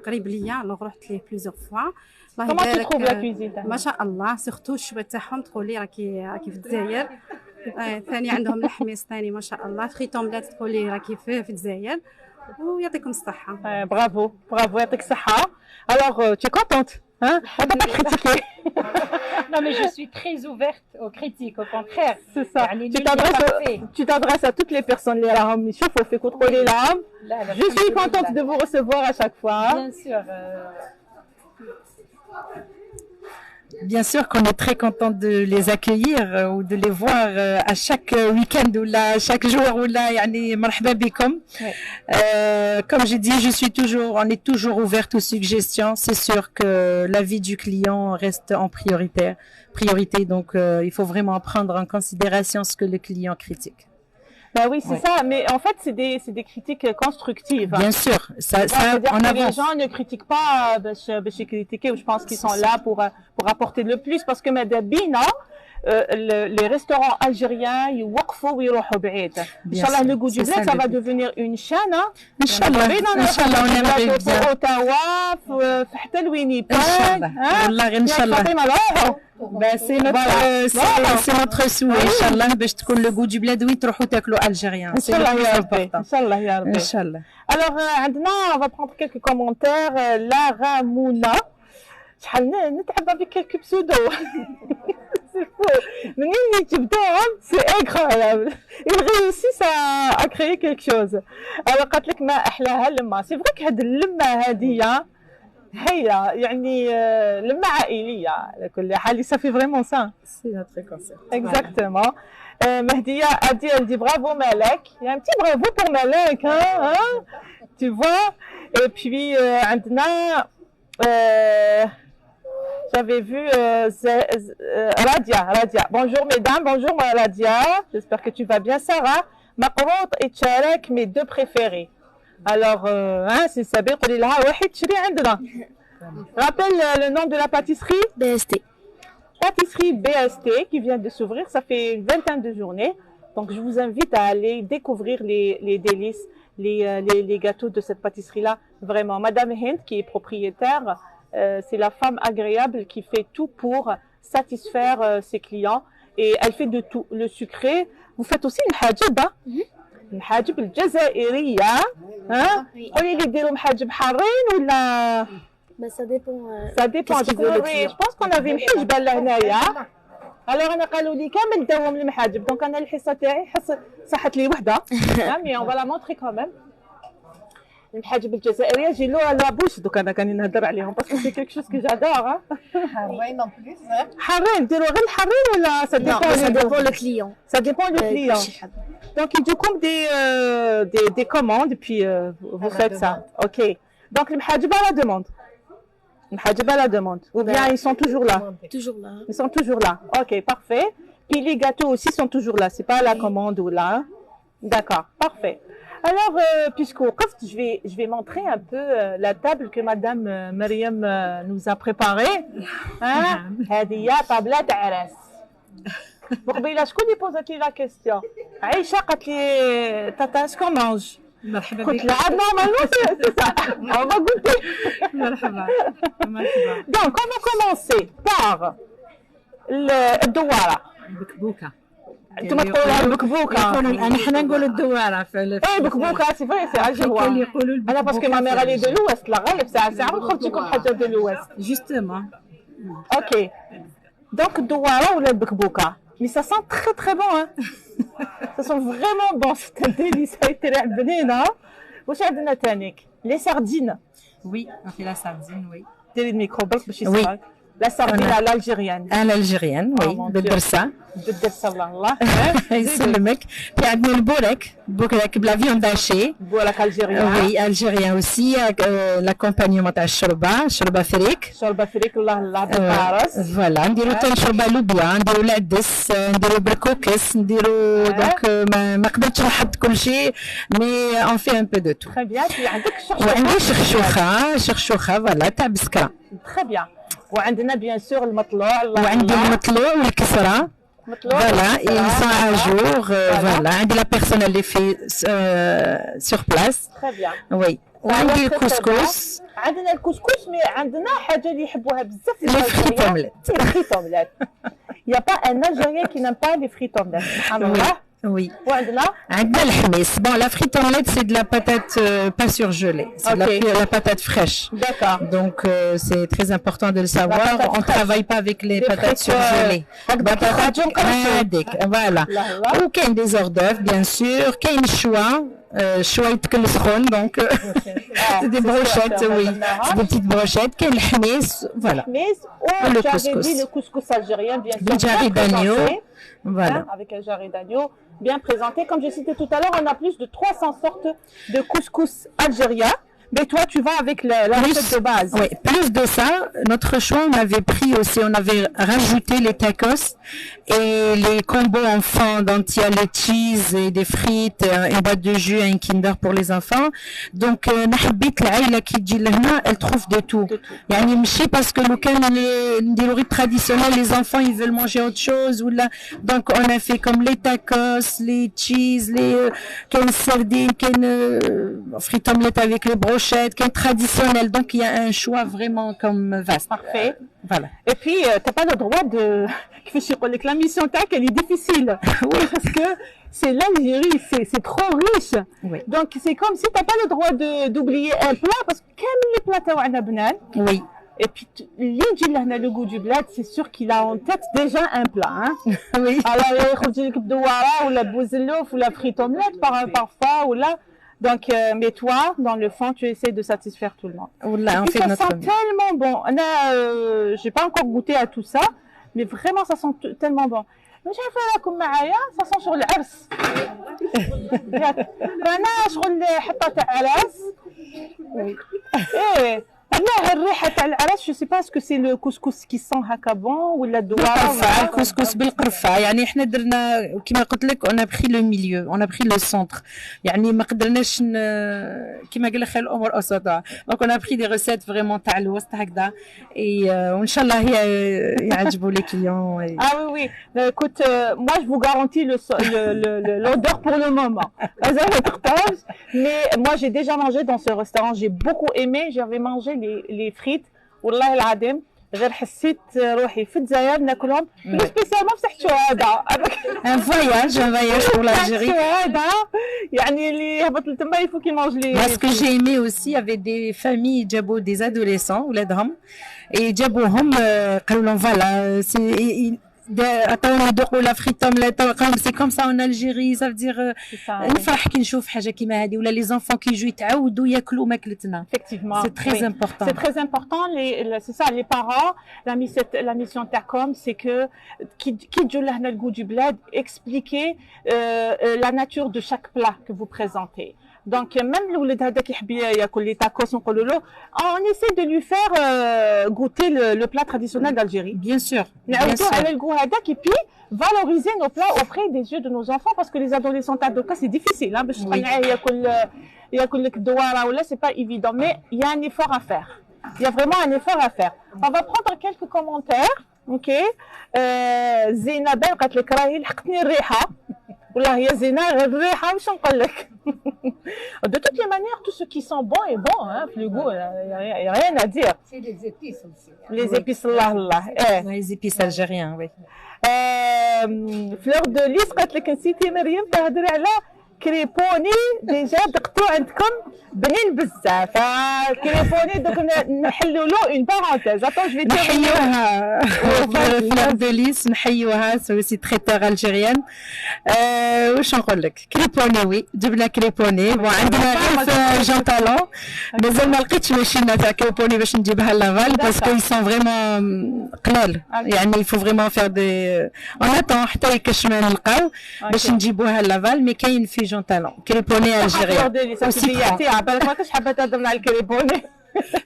قريب ليا alors رحت ليه plusieurs fois comment tu trouves la cuisine ما شاء الله surtout الشوا تاعهم تقولي راكي في الجزائر ثاني عندهم الحميص ثاني ما شاء الله فريت اومليت تقولي راكي في الجزائر ويعطيكم الصحة. Bravo, bravo, يعطيك الصحة. Alors, tu es contente, hein? On t'a pas critiqué. Non, mais je suis très ouverte aux critiques, au contraire. C'est ça. Tu t'adresses à toutes les personnes اللي راهم يشوفوا فيك وتقولي لهم je suis contente de vous recevoir à chaque fois. Bien sûr. Bien sûr qu'on est très content de les accueillir ou de les voir à chaque week-end ou là, chaque jour ou là, yani marhaba bikum. Comme j'ai dit, on est toujours ouverte aux suggestions. C'est sûr que l'avis du client reste en priorité. Donc, il faut vraiment prendre en considération ce que le client critique. Bah oui, c'est ça. Mais en fait, c'est des critiques constructives. Bien sûr, ça on avance. Les gens ne critiquent pas chez critiquer, ou je pense qu'ils sont là pour apporter le plus, parce que Madabina, les restaurants algériens, ils وقفوا ويروحوا بعيد. Inch'Allah, le goût du bled, ça va devenir une chaîne. Inch'Allah, on aimerait bien. Ottawa, حتى الوينيبيغ. والله Inch'Allah. C'est notre souhait, Inch'Allah, باش تكون le goût du bled وتروحوا تاكلوا algérien. C'est le plus important. Inch'Allah, ya Rabbi. Inch'Allah. Alors, on va prendre quelques commentaires. Lara Mouna. شحال نتعب avec quelques pseudos. C'est faux. منين تبداهم c'est incroyable. Ils réussissent à créer quelque chose. Alors قالت لك ما احلاها اللمه. C'est vrai que هاد اللمه هذه هي يعني لمه عائليه على كل حال. Ça fait vraiment ça. C'est notre concept. Exactement. Mahdia Adi, elle dit bravo Malek. Il y a un petit bravo pour Malek, hein? Tu vois? Et puis عندنا j'avais vu Radia. Bonjour mesdames, bonjour Radia. J'espère que tu vas bien, Sarah. Maqrout et Tcharek, mes deux préférés. Alors, c'est Sabir, قولي لها واحد تشري عندنا. Rappelle le nom de la pâtisserie? BST. Pâtisserie BST qui vient de s'ouvrir, ça fait une vingtaine de journées. Donc, je vous invite à aller découvrir les délices, les gâteaux de cette pâtisserie-là. Vraiment, Madame Hind, qui est propriétaire, c'est la femme agréable qui fait tout pour satisfaire ses clients. Et elle fait de tout. Le sucré, vous faites aussi une hajib, الحاجب الجزائرية. قولي لي ديروا محاجب حارين ولا؟ Ça dépend. Ça dépend. Je pense qu'on avait محجبة لهنايا. Alors أنا قالوا لي كامل داوهم المحاجب. Donc أنا الحصة تاعي صحت لي وحدة. Mais on va la montrer quand même. المحاجب الجزائرية جي له على بوش دوك أنا كاني نهضر عليهم parce que c'est quelque chose que j'adore. حارين en plus. حارين ديروا غير الحارين ولا ça dépend le client. Ça dépend du client. Donc ils vous commandent des commandes puis vous faites ça. OK. Donc les محاجب à la demande. محاجب à la demande. Ou bien ils sont toujours là. Toujours là. Ils sont toujours là. OK, parfait. Puis les gâteaux aussi sont toujours là. C'est pas à la commande ou là. D'accord, parfait. Alors, puisqu'au coffre, je vais montrer un peu la table que Madame Mariam nous a préparée. هذه طابلة عرس. وقبيله شكون اللي بوزات لي لا كيستيون؟ عايشة قالت لي تاتا اسكو مانج؟ مرحبا قلت لها نورمالمون سي سا. On va goûter. مرحبا. Donc, on va commencer par الدوارة. بكبوكة. انتم تقولوا البكبوكه احنا نقولوا الدواره اي بكبوكه سي فري سي عجبوا انا باسكو ما ميغ لي دو لوست لا غالب ساعه ونخرج لكم حاجه دو لوست جوستومون اوكي دونك الدواره ولا البكبوكه مي سا سون تري تري بون سا سون فريمون بون سي ان ديليس تاع بنينه واش عندنا تانيك لي ساردين وي في لا ساردين وي ديري الميكرو بس يسمعك La sardine à l'algérienne. À l'algérienne, oui, بالدرسة. بالدرسة الله يسلمك. Puis عندنا البورك بلا viande hachée. بورك algérien. Oui, algérien aussi. L'accompagnement تاع الشوربة فريك. شوربة فريك الله بالطارس. Voilà, نديرو تاني شوربة لوبيا، نديرو العدس، نديرو بركوكس، نديرو دونك ما قدرتش نحط كل شيء، mais on fait un peu de tout. Très bien. Puis عندك الشخشوخة. وعندي شخشوخة فوالا تاع بسكرة. Très bien. وعندنا بيان سور المطلوع وعندي المطلوع والكسرة فوالا ils sont à jour فوالا عندي لا بيرسون اللي في sur place très bien oui وعندي الكسكس عندنا الكسكس مي عندنا حاجه اللي يحبوها بزاف لي فريت اومليت il y a pas un Algérien qui n'aime pas les frites omelettes سبحان الله Oui. وعندنا الحميص. Bon, la frite omelette, c'est de la patate pas surgelée. C'est de la patate fraîche. D'accord. Donc, c'est très important de le savoir. On ne travaille pas avec les patates surgelées. Voilà. Ou qu'il y ait des hors d'œuvre, bien sûr. Qu'il y ait une choix. شوية كل سخون donc c'est des brochettes, oui, c'est des petites brochettes, quel الحميص, voilà, le couscous, le couscous algérien, bien sûr, jarret d'agneau, voilà, avec un jarret d'agneau bien présenté. Comme je citais tout à l'heure, on a plus de 300 sortes de couscous algériens. Mais toi, tu vas avec la recette de base. Oui, plus de ça, notre choix, on avait pris aussi, on avait rajouté les tacos et les combos enfants, donc il y a les cheese et des frites, une boîte de jus, un Kinder pour les enfants. Donc, نحبيت العائلة كي تجي لهنا, elle trouve de tout. يعني ماشي parce que لو كان نديرو غير traditionnel, les enfants ils veulent manger autre chose ou là. Donc, on a fait comme les tacos, les cheese, les كاين sardines, كاين frites omelettes avec les brochettes, qui est traditionnel, donc il y a un choix vraiment comme vaste. Parfait. Voilà. Et puis, tu n'as pas le droit de... La mission TAC, elle est difficile. Oui. Parce que c'est l'Algérie, c'est trop riche. Oui. Donc, c'est comme si tu n'as pas le droit d'oublier un plat, parce que comme les plats تاعنا بنان. Oui. Et puis, le goût du bled, c'est sûr qu'il a en tête déjà un plat. Hein. Oui. Alors, il y a le douara, ou la bouzelouf, ou la frite omelette, parfois, ou là... Donc, mais toi, dans le fond, tu essaies de satisfaire tout le monde. Là, on fait ça sent tellement bon. J'ai pas encore goûté à tout ça, mais vraiment, ça sent tellement bon. مش عارفه راكم معايا ça sent sur العرس. رانا شغل حطه تاع عرس. ايه لا الريحه تاع العرس je sais pas est-ce que c'est le couscous qui sent هكا bon ولا الدوار. الكسكس بالقرفه يعني احنا درنا كما قلت لك on a pris le milieu, on a pris le centre. يعني ما قدرناش كما قال خير الامور اوسطها. Donc on a pris des recettes vraiment تاع الوسط هكذا et وان شاء الله يعجبوا les clients. Ah oui oui. Écoute, moi je vous garantis l'odeur pour le moment. Mais moi j'ai déjà mangé dans ce restaurant, j'ai beaucoup aimé, j'avais mangé les frites والله العظيم غير حسيت روحي في الجزائر ناكلهم سبيسيالمون في تحت هذا ان فواياج pour l'Algérie. هذا يعني اللي هبط لتما il faut qu'il mange les. Parce que j'ai aimé aussi, il y avait des familles جابوا des adolescents ولادهم et جابوهم قالوا لهم voilà عطاونا يذوقوا لا فريت اومليت. سي كوم سا ان الجيري سا فدير نفرح كي نشوف حاجه كيما هذه ولا لي زونفون كيجيو يتعودوا ياكلوا ماكلتنا. Effectivement, c'est très important. C'est très important. C'est ça, les parents, la mission TACOM, c'est que qui le goût du bled, expliquer la nature de chaque plat que vous présentez. Donc même الولد هذا كيحب ياكل لي تاكوس نقولوا له on essaie de lui faire goûter le plat traditionnel d'Algérie. Bien sûr. نعاودوا على الجو هذاك et puis valoriser nos plats auprès des yeux de nos enfants parce que les adolescents تاع c'est difficile hein باش تقنعيه ياكل لك الدواره ولا c'est pas évident mais il y a un effort à faire. Il y a vraiment un effort à faire. On va prendre quelques commentaires. OK. زينب قالت لك راهي لحقتني الريحه. والله يا زينة غير الريحة واش نقول لك. De toutes les manières, tout ce qui sent bon est bon, hein, le goût, il n'y a rien à dire. C'est les épices aussi. Les épices, Allah. Les épices algériens, oui. Fleur de Lys قالت لك نسيتي مريم تهضري على كريبوني ديجا دقتو عندكم بنين بزاف. كريبوني دوك نحلوا له اون بارونتيز. Attends, je vais dire. نحيوها Fleur de Lys, نحيوها c'est aussi traiteur algérienne. واش نقول لك كريبوني وي جبنا كريبوني وعندنا في جون طالون مازال ما لقيتش ماشينه تاع كريبوني باش نجيبها لافال باسكو ils sont vraiment قلال يعني il faut vraiment faire des on attend حتى يكش ما نلقاو باش نجيبوها لافال مي كاين في جون طالون كريبوني الجيريان بالك ما كنتش حابه تهضر مع الكريبوني.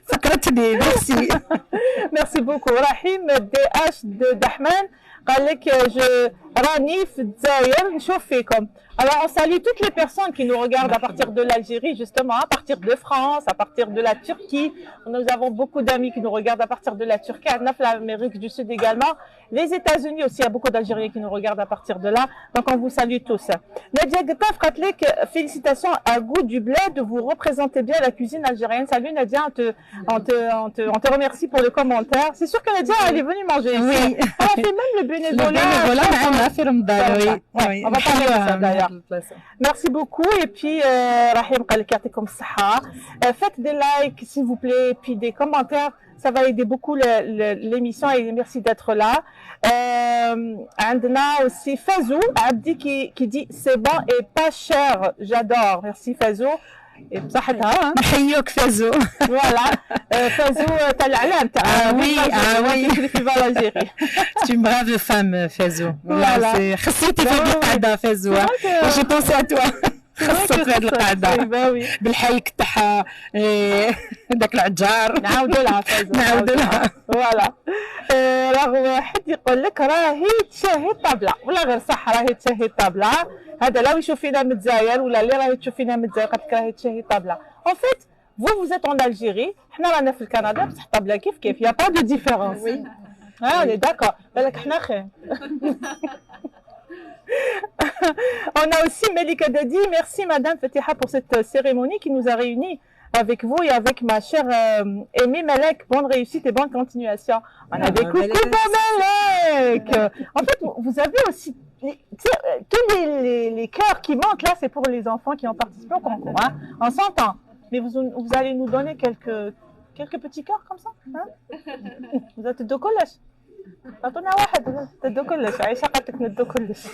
فكرتني ميرسي. ميرسي بوكو. رحيم دي اش دحمان قال لك راني في الجزائر نشوف فيكم. Alors, on salue toutes les personnes qui nous regardent à partir de l'Algérie, justement, à partir de France, à partir de la Turquie. Nous avons beaucoup d'amis qui nous regardent à partir de la Turquie, à l'Amérique du Sud également. Les États-Unis aussi, il y a beaucoup d'Algériens qui nous regardent à partir de là. Donc, on vous salue tous. Nadia Gataf, félicitations à Goût du Bled. Vous représentez bien la cuisine algérienne. Salut Nadia, on te remercie pour le commentaire. C'est sûr que Nadia, elle est venue manger ici. Oui. On fait même le bénévolat. Oui. On va parler de ça d'ailleurs. Merci beaucoup. Et puis, Rahim Kalkati comme ça. Faites des likes, s'il vous plaît, et puis des commentaires. Ça va aider beaucoup l'émission et merci d'être là. Andna aussi Fazou Abdi qui dit c'est bon et pas cher. J'adore. Merci Fazou. Et بصحتها نحييك فازو voilà فازو تاع العلام تاع oui في فالجيري tu une brave femme فازو voilà خصيتي في هذه القعده فازو j'ai pensé à toi خصك في هذه القعده بالحيك تاعها داك العجار نعاودوا لها فازو نعاودوا لها فوالا راه واحد يقول لك راهي تشهي الطابله ولا غير صح راهي تشهي الطابله هذا لا يشوف فينا متزاير ولا اللي راهي تشوف فينا متزاير قالت لك راهي تشهي الطابله en fait vous êtes en Algérie حنا رانا في الكندا بصح الطابله كيف كيف يا با دو ديفيرونس on est d'accord بالك حنا خير On a aussi Melika Dadi. Merci Madame Fatiha pour cette cérémonie qui nous a réunis avec vous et avec ma chère Aimée Malek. Bonne réussite et bonne continuation. On a des coucou pour Malek. En fait, vous avez aussi tous les cœurs qui montent là, c'est pour les enfants qui ont participé au concours. Hein. On s'entend. Mais vous allez nous donner quelques petits cœurs comme ça. Hein. Vous êtes de collège. عطونا واحد تدو كلش عايشه قالت لك ندو كلش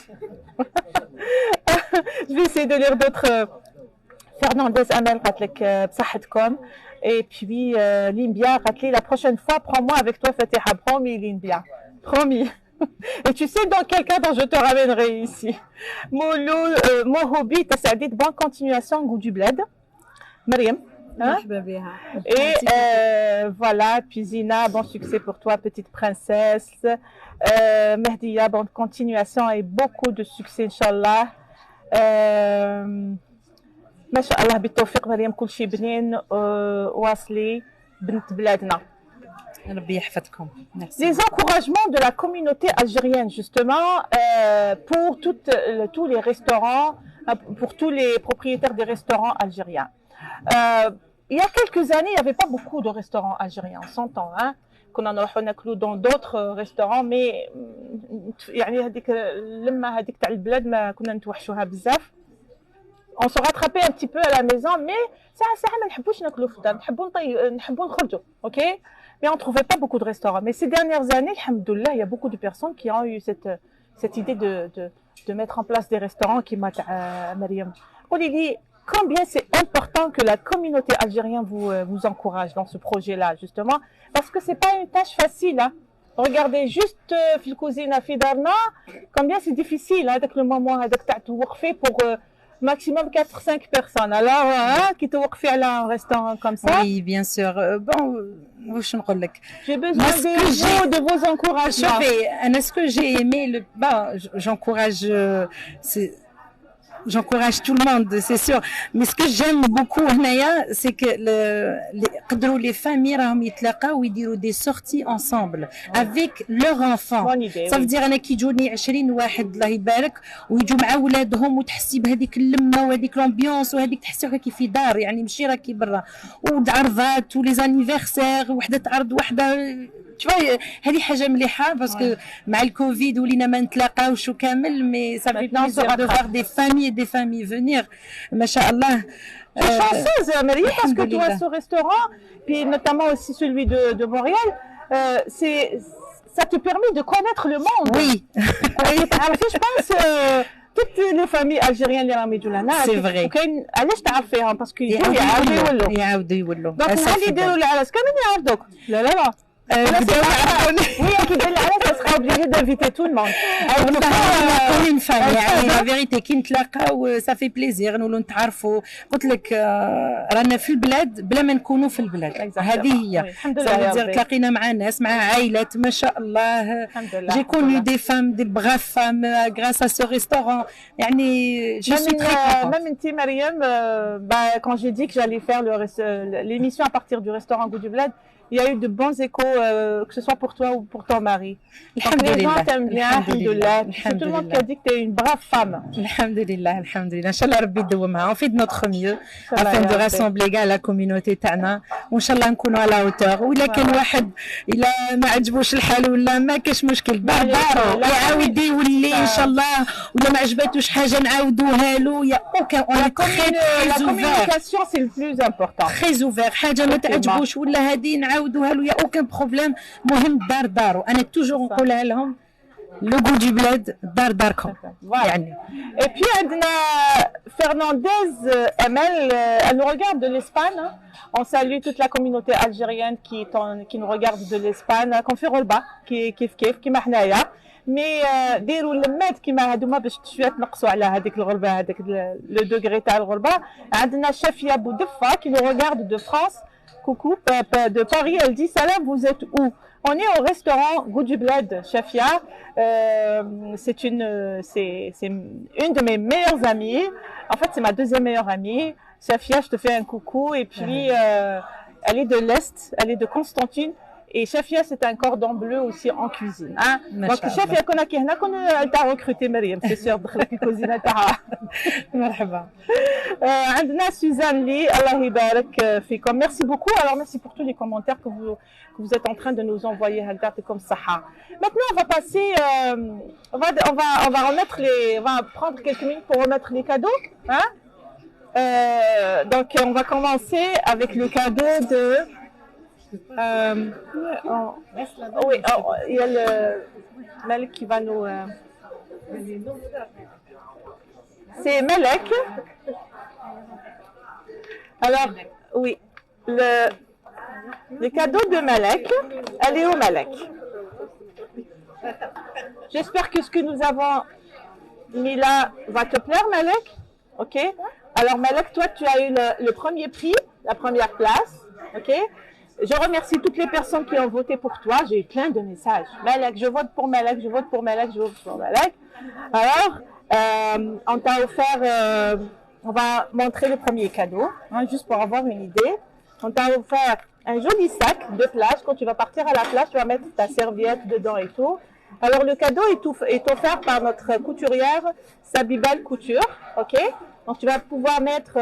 je vais essayer de lire d'autres Fernandez Amel قالت لك بصحتكم et puis Limbia قالت لي la prochaine fois prends-moi avec toi Fatiha promis Limbia promis et tu sais dans quel cas je te ramènerai ici Moulou Mohobi تسعديت bonne continuation Goût du Bled Mariam Hein? Et voilà, puis Zina, bon succès pour toi, petite princesse. Mehdiya, bonne continuation et beaucoup de succès, Inch'Allah. ما شاء الله بالتوفيق مريم كل شيء بنين واصلي بنت بلادنا. ربي يحفظكم. Les encouragements de la communauté algérienne justement pour tous les restaurants, pour tous les propriétaires des restaurants algériens. Il y a quelques années, il n'y avait pas beaucoup de restaurants algériens, on s'entend, hein, qu'on en a ناكلو dans d'autres restaurants, mais يعني هذيك لما هذيك تاع البلاد ما كنا نتوحشوها بزاف. On se rattrapait un petit peu à la maison, mais ça ما نحبوش ناكلو في الدار, نحبوا نخرجوا, OK? Mais on trouvait pas beaucoup de restaurants. Mais ces dernières années, alhamdoulilah, il y a beaucoup de personnes qui ont eu cette idée de mettre en place des restaurants qui m'a Mariam. Olili, combien c'est important que la communauté algérienne vous encourage dans ce projet-là, justement, parce que c'est pas une tâche facile, hein. Regardez juste في الكوزينة في دارنا, combien c'est difficile, avec le moment هذاك تاع توقفي pour maximum 4-5 personnes. Alors, hein, qui توقفي على un restaurant comme ça. Oui, bien sûr. Bon, واش نقول لك. J'ai besoin de vos encouragements. Est-ce que j'ai aimé j'encourage tout le monde, c'est sûr. Mais ce que j'aime beaucoup, c'est que les familles راهم يديروا des sorties ensemble avec leurs enfants. Ça veut dire أنا كي يجوني 20 واحد الله يبارك ويجوا مع ولادهم وتحسي بهذيك اللمة وهذيك l'ambiance وهذيك تحسي راكي في دار يعني ماشي راكي برا وعرضات ولي زانيفرسير وحدة تعرض وحدة tu vois هذه حاجة مليحة parce que مع الكوفيد ولينا ما نتلاقاوش وكامل mais ça fait plaisir de voir des familles venir ما شاء الله. Tu es chanceuse Marie parce que tu as ce restaurant puis notamment aussi celui de Montréal ça te permet de connaître le monde. Oui. Je pense toutes les familles algériennes اللي راهم يجوا لهنا c'est vrai. وكاين علاش تعرفيهم باسكو يعاودوا يولوا دونك اللي يديروا العرس كامل يعرضوك لا بداو يعرفوني وي كي دير العرس pas obligé d'inviter tout le monde. كل نفهم يعني لا فيريتي كي نتلاقاو صافي بليزير نولو نتعرفوا قلت لك رانا في البلاد بلا ما نكونوا في البلاد هذه هي الحمد لله تلاقينا مع ناس مع عائلات ما شاء الله جي كونو دي فام دي بغاف فام غراس ا سو ريستورون يعني جو سوي تري كونتون même انتي مريم quand j'ai dit que j'allais faire l'émission à partir du restaurant Goût du Bled, il y a eu de bons échos, que ce soit pour toi ou pour ton mari. Les gens t'aiment bien, alhamdoulilah. C'est tout le monde qui a dit que tu es une brave femme. Alhamdulillah, alhamdulillah. Inch'Allah, Rabbi douama. On fait de notre mieux afin de rassembler la communauté تاعنا. وإنشالله نكونوا على hauteur. وإلا كان واحد إلا ما عجبوش الحال ولا ما كاش مشكل بعبارو يعاود يولي إن شاء الله ولا ما عجبتوش حاجة نعاودوها له. يا aucun on est très la communication c'est le plus important. Très ouvert. حاجة ما تعجبوش ولا هذه نعاودوها له. يا aucun problème. مهم دار دارو. أنا toujours نقولها لهم. Le goût du bled, dar darkom. Voilà. Et puis, Fernandez, elle nous regarde de l'Espagne. On salue toute la communauté algérienne qui nous regarde de l'Espagne. Qu'on fait rolba, qui mahnaya. Mais, ديروا المات كيما هادوما باش شويه تنقصوا على هذيك الغربه هذاك لو دوغري تاع الغربه. عندنا شافيه بودفا qui nous regarde de France. Coucou, de Paris, elle dit salam, vous êtes où? On est au restaurant Goût du Bled, Chafia. C'est une de mes meilleures amies. En fait, c'est ma deuxième meilleure amie. Chafia, je te fais un coucou. Et puis, elle est de l'Est, elle est de Constantine. Et Chafia, c'est un cordon bleu aussi en cuisine. Hein? Donc, Chafia, elle t'a recruté, Mariam, c'est sûr, de la cuisine. Marhaba. عندنا Suzanne Lee, Allah يبارك فيكم. Merci beaucoup. Alors, merci pour tous les commentaires que vous êtes en train de nous envoyer. Comme ça. Maintenant, on va passer, on va remettre on va prendre quelques minutes pour remettre les cadeaux. Hein? Donc, on va commencer avec le cadeau de, oui, il y a le Malek qui va nous, c'est Malek. Alors, oui, le cadeau de Malek, elle est au Malek. J'espère que ce que nous avons mis là va te plaire, Malek. Ok? Alors, Malek, toi, tu as eu le premier prix, la première place. Ok? Je remercie toutes les personnes qui ont voté pour toi. J'ai eu plein de messages. Malek, je vote pour Malek, je vote pour Malek, je vote pour Malek. Alors, on t'a offert, on va montrer le premier cadeau, hein, juste pour avoir une idée. On t'a offert un joli sac de plage. Quand tu vas partir à la plage, tu vas mettre ta serviette dedans et tout. Alors, le cadeau est offert par notre couturière Sabibal Couture. Ok? Donc, tu vas pouvoir mettre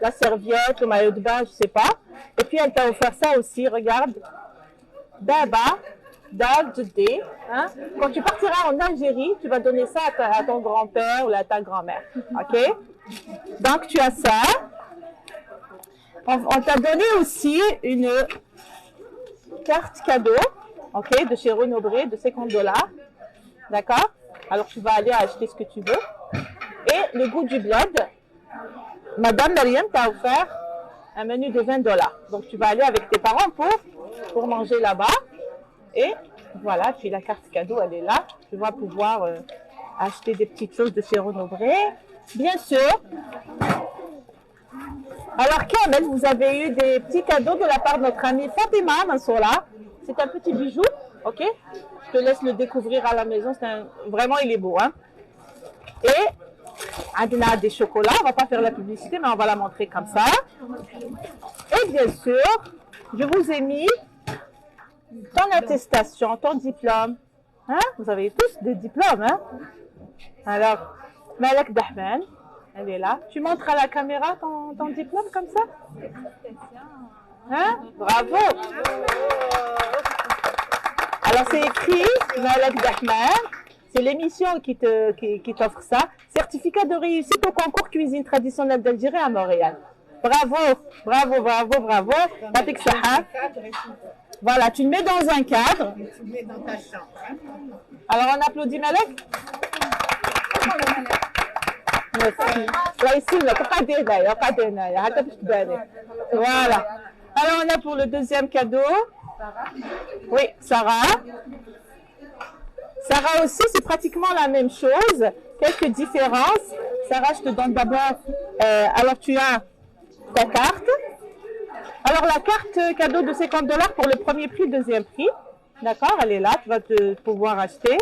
la serviette, le maillot de bain, je sais pas. Et puis, elle t'a offert ça aussi, regarde. Daba, Dajde. Hein? Quand tu partiras en Algérie, tu vas donner ça à ton grand-père ou à ta grand-mère. Ok? Donc, tu as ça. On t'a donné aussi une carte cadeau, ok, de chez Renaud-Bré de $50. D'accord? Alors, tu vas aller acheter ce que tu veux. Et le Goût du Bled, Madame Mariam t'a offert un menu de $20. Donc, tu vas aller avec tes parents pour manger là-bas. Et voilà, puis la carte cadeau, elle est là. Tu vas pouvoir acheter des petites choses de chez Renaud-Bré. Bien sûr. Alors, Kamel, vous avez eu des petits cadeaux de la part de notre amie Fatima Mansoura. C'est un petit bijou, ok? Je te laisse le découvrir à la maison. Vraiment, il est beau, hein? Et on a des chocolats. On va pas faire la publicité, mais on va la montrer comme ça. Et bien sûr, je vous ai mis ton attestation, ton diplôme. Hein? Vous avez tous des diplômes, hein? Alors, Malek Dahman, elle est là. Tu montres à la caméra ton diplôme comme ça? Hein? Bravo! Alors, c'est écrit Malek Dahman. C'est l'émission qui t'offre ça. Certificat de réussite au concours cuisine traditionnelle d'Algérie à Montréal. Bravo, bravo, bravo, bravo. Patrick Saha. Voilà, tu le mets dans un cadre. Tu le mets dans ta chambre. Alors, on applaudit Malek. Merci. Là, ici, voilà. Alors, on a pour le deuxième cadeau. Oui, Sarah. Sarah aussi, c'est pratiquement la même chose. Quelques différences. Sarah, je te donne d'abord. Alors, tu as ta carte. Alors, la carte cadeau de $50 pour le premier prix, deuxième prix. D'accord, elle est là, tu vas pouvoir acheter.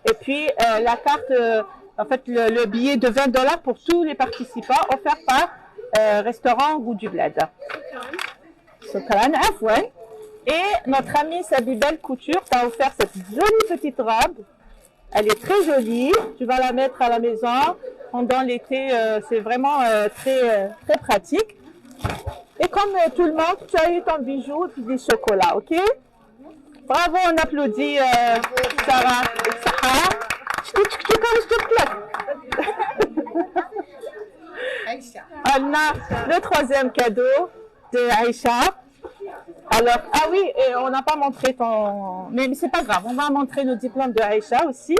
Et puis, la carte, en fait, le billet de $20 pour tous les participants, offert par Restaurant Goût du Bled. Shukran, afwan. Et notre amie Sabibel Couture t'a offert cette jolie petite robe. Elle est très jolie. Tu vas la mettre à la maison pendant l'été. C'est vraiment très pratique. Et comme tout le monde, tu as eu ton bijou et puis des chocolats, ok? Bravo, on applaudit Sarah. On a le troisième cadeau de Aïcha. Alors, ah oui, et on n'a pas montré ton... Mais c'est pas grave, on va montrer le diplôme de Aïcha aussi.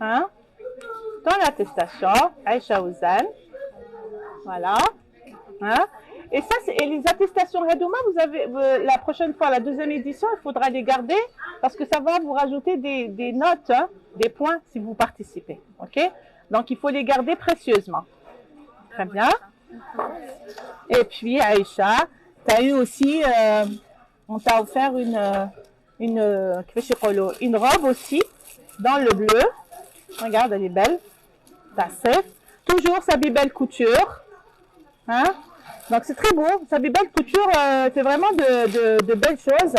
Hein? Ton attestation, Aïcha Ouzan. Voilà. Hein? Et ça, et les attestations Hadouma, vous avez la prochaine fois, la deuxième édition, il faudra les garder parce que ça va vous rajouter des notes, hein, des points si vous participez. Ok? Donc, il faut les garder précieusement. Très bien. Et puis, Aïcha, tu as eu aussi, on t'a offert une robe aussi dans le bleu. Regarde, elle est belle. Toujours Sabibel Couture. Hein? Donc, c'est très beau. Sabibel Couture, c'est vraiment de belles choses.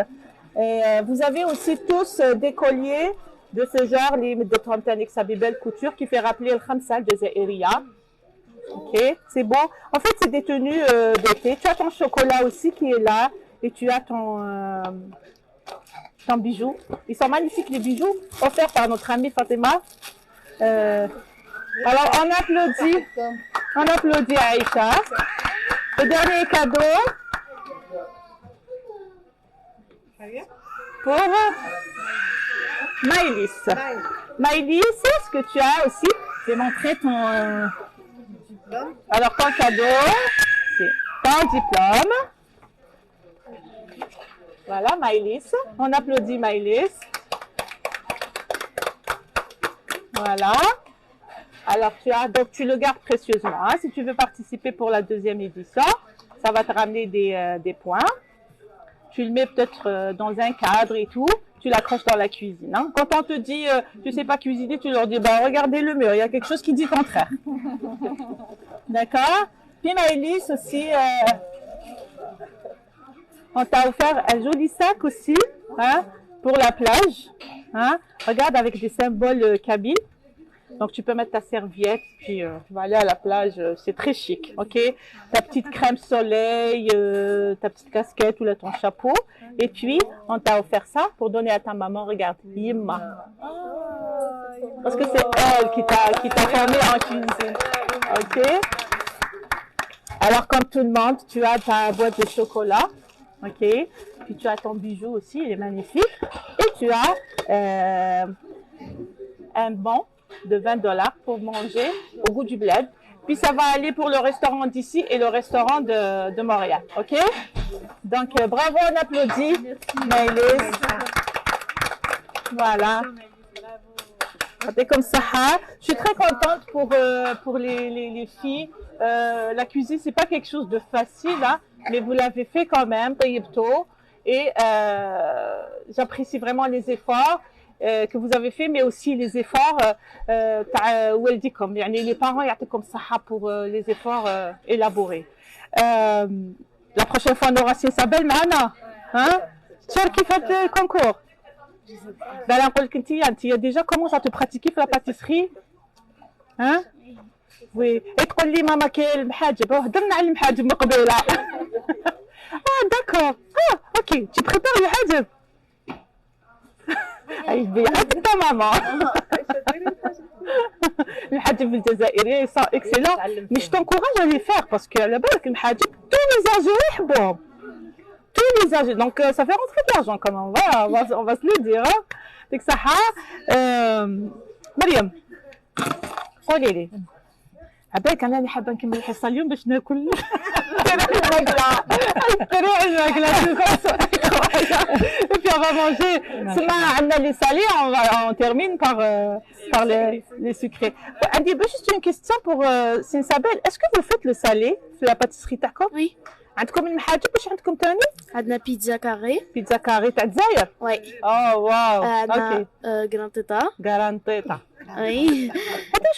Et vous avez aussi tous des colliers de ce genre, les de trentaine avec Sabibel Couture, qui fait rappeler le Khamsal de Zahiria. Ok, c'est beau. En fait, c'est des tenues d'été. Tu as ton chocolat aussi qui est là. Et tu as ton bijou. Ils sont magnifiques, les bijoux, offerts par notre amie Fatima. Alors, on applaudit Aïcha. Le dernier cadeau pour Maïlis. Maïlis, ce que tu as aussi, c'est montrer ton... Alors, ton cadeau, c'est ton diplôme. Voilà, Maïlis. On applaudit Maïlis. Voilà. Alors, donc tu le gardes précieusement. Hein. Si tu veux participer pour la deuxième édition, ça va te ramener des points. Tu le mets peut-être dans un cadre et tout. Tu l'accroches dans la cuisine. Hein. Quand on te dit, tu sais pas cuisiner, tu leur dis, bah, regardez le mur, il y a quelque chose qui dit le contraire. D'accord? Puis Maëlys aussi, on t'a offert un joli sac aussi, hein, pour la plage. Hein. Regarde, avec des symboles kabyles. Donc, tu peux mettre ta serviette, puis tu vas aller à la plage. C'est très chic, ok? Ta petite crème soleil, ta petite casquette ou là, ton chapeau. Et puis, on t'a offert ça pour donner à ta maman. Regarde, Yimma. Parce que c'est elle qui t'a fermé en cuisine, ok? Alors, comme tout le monde, tu as ta boîte de chocolat, ok? Puis, tu as ton bijou aussi, il est magnifique. Et tu as un bon de $20 pour manger au Goût du Bled. Puis ça va aller pour le restaurant d'ici et le restaurant de Montréal. OK? Donc, bravo, on applaudit Maëlys. Voilà. C'est comme ça. Je suis très contente pour les filles. La cuisine, c'est pas quelque chose de facile, hein, mais vous l'avez fait quand même, tôt. Et j'apprécie vraiment les efforts que vous avez fait, mais aussi les efforts les parents يعطيكم الصحة pour les efforts élaborés. La prochaine fois, on aura Sabel معنا. Hein? تشاركي في هذا الكونكور. Ben là, tu as déjà commencé à te pratiquer pour la pâtisserie? Hein? Oui. Et تقول لي ماما كاين المحاجب. هضرنا على المحاجب من قبيله. Ah d'accord. Ah ok. Tu prépares le حاجب. ta maman. Le hadjib الجزائري ils sont excellents. Mais je t'encourage à les faire parce que là-bas, le hadjib, tous les Algériens يحبوهم. Tous les Algériens. Donc ça fait rentrer de l'argent quand même. On va se le dire. ديك الصحة. مريم قولي لي. عبالك انا اللي حابه نكمل الحصه اليوم باش ناكل. Et puis on va manger. Les salés, on termine par les sucrés. Adi, juste une question pour Sinsabel. Est-ce que vous faites le salé, la pâtisserie تاعكم؟ Oui. عندكم المحاجب واش عندكم ثاني؟ عندنا بيتزا كاري. بيتزا كاري تاع الجزائر؟ وي. اه واو. عندنا غرانتيتا. غرانتيتا. Oui.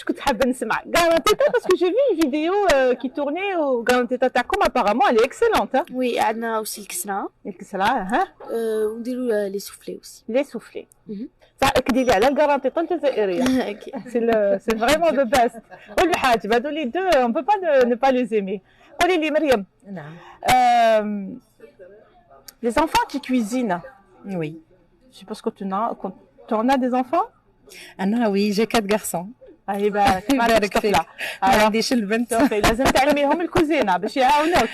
Je كنت حابة نسمع غرانتيتا parce que j'ai vu une vidéo qui tournait au غرانتيتا تاعكم apparemment elle est excellente. Hein? Oui, عندنا aussi الكسرة. الكسرة ها؟ ونديروا لي سوفلي aussi. لي سوفلي. تأكدي لي على الغرانتيتا الجزائرية. C'est vraiment the best. والمحاجب هذو les deux on peut pas ne pas les aimer. قولي لي مريم. نعم. Les enfants qui cuisinent. Oui. Je suppose que tu en as des enfants? أنا oui, j'ai 4 garçons. الله يبارك يبارك فيك. ما عنديش البنت. لازم تعلميهم الكوزينة باش يعاونوك.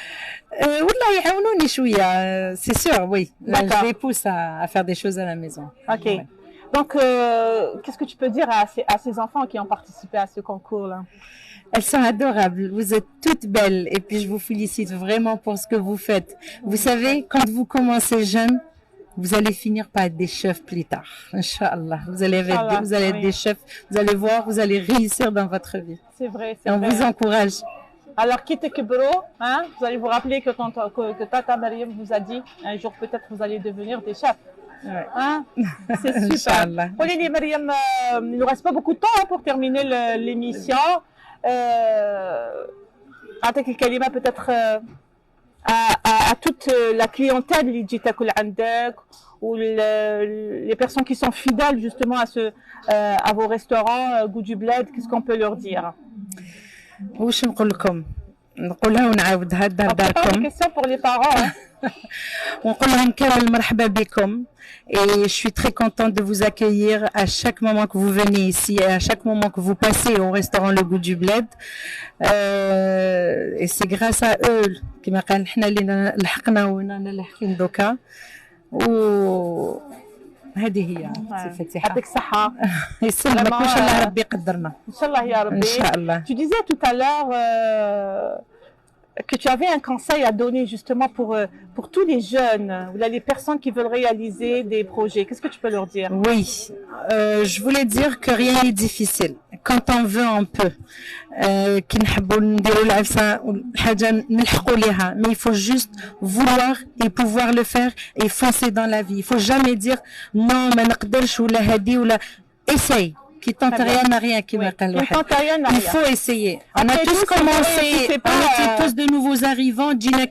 والله يعاونوني شوية, c'est sûr, oui. Je les pousse à faire des choses à la maison. Ok. Ouais. Donc, qu'est-ce que tu peux dire à ces enfants qui ont participé à ce concours-là? Elles sont adorables. Vous êtes toutes belles et puis je vous félicite vraiment pour ce que vous faites. Vous savez, quand vous commencez jeune, vous allez finir par être des chefs plus tard. Inch'Allah. Vous allez être des chefs. Vous allez voir, vous allez réussir dans votre vie. C'est vrai, c'est vrai. Et on vous encourage. Alors, quitte Kebro, hein, vous allez vous rappeler que Tata Mariam vous a dit, un jour peut-être vous allez devenir des chefs. Ouais. Hein? C'est super. Pauline Mariam, il ne nous reste pas beaucoup de temps pour terminer l'émission. أعطيك الكلمة peut-être à toute la clientèle اللي تجي تاكل عندك ou les personnes qui sont fidèles justement à vos restaurants Goût du Bled, qu'est-ce qu'on peut leur dire? واش نقول لكم؟ نقولها ونعاودها داركم. Question pour les parents. ونقول لهم كامل مرحبا بكم. Et je suis très contente de vous accueillir à chaque moment que vous venez ici et à chaque moment que vous passez au restaurant Le Goût du Bled. Et c'est grâce à eux كما قال حنا اللي لحقنا ونا لاحقين دوكا. هذه هي فتيحة. يعطيك الصحة. يسلمك وإن شاء الله ربي يقدرنا. إن شاء الله يا ربي. إن شاء الله. Tu disais tout à l'heure que tu avais un conseil à donner justement pour tous les jeunes ou là, les personnes qui veulent réaliser des projets. Qu'est-ce que tu peux leur dire? Oui, je voulais dire que rien n'est difficile. Quand on veut, on peut. كي نحبوا نديروا العفسة حاجة نلحقوا ليها. Mais il faut juste vouloir et pouvoir le faire et foncer dans la vie. Il faut jamais dire non ما نقدرش ولا هادي ولا essaye. Qui tente rien n'a rien, qui il faut essayer. On a tous commencé, on était tous de nouveaux arrivants, جينا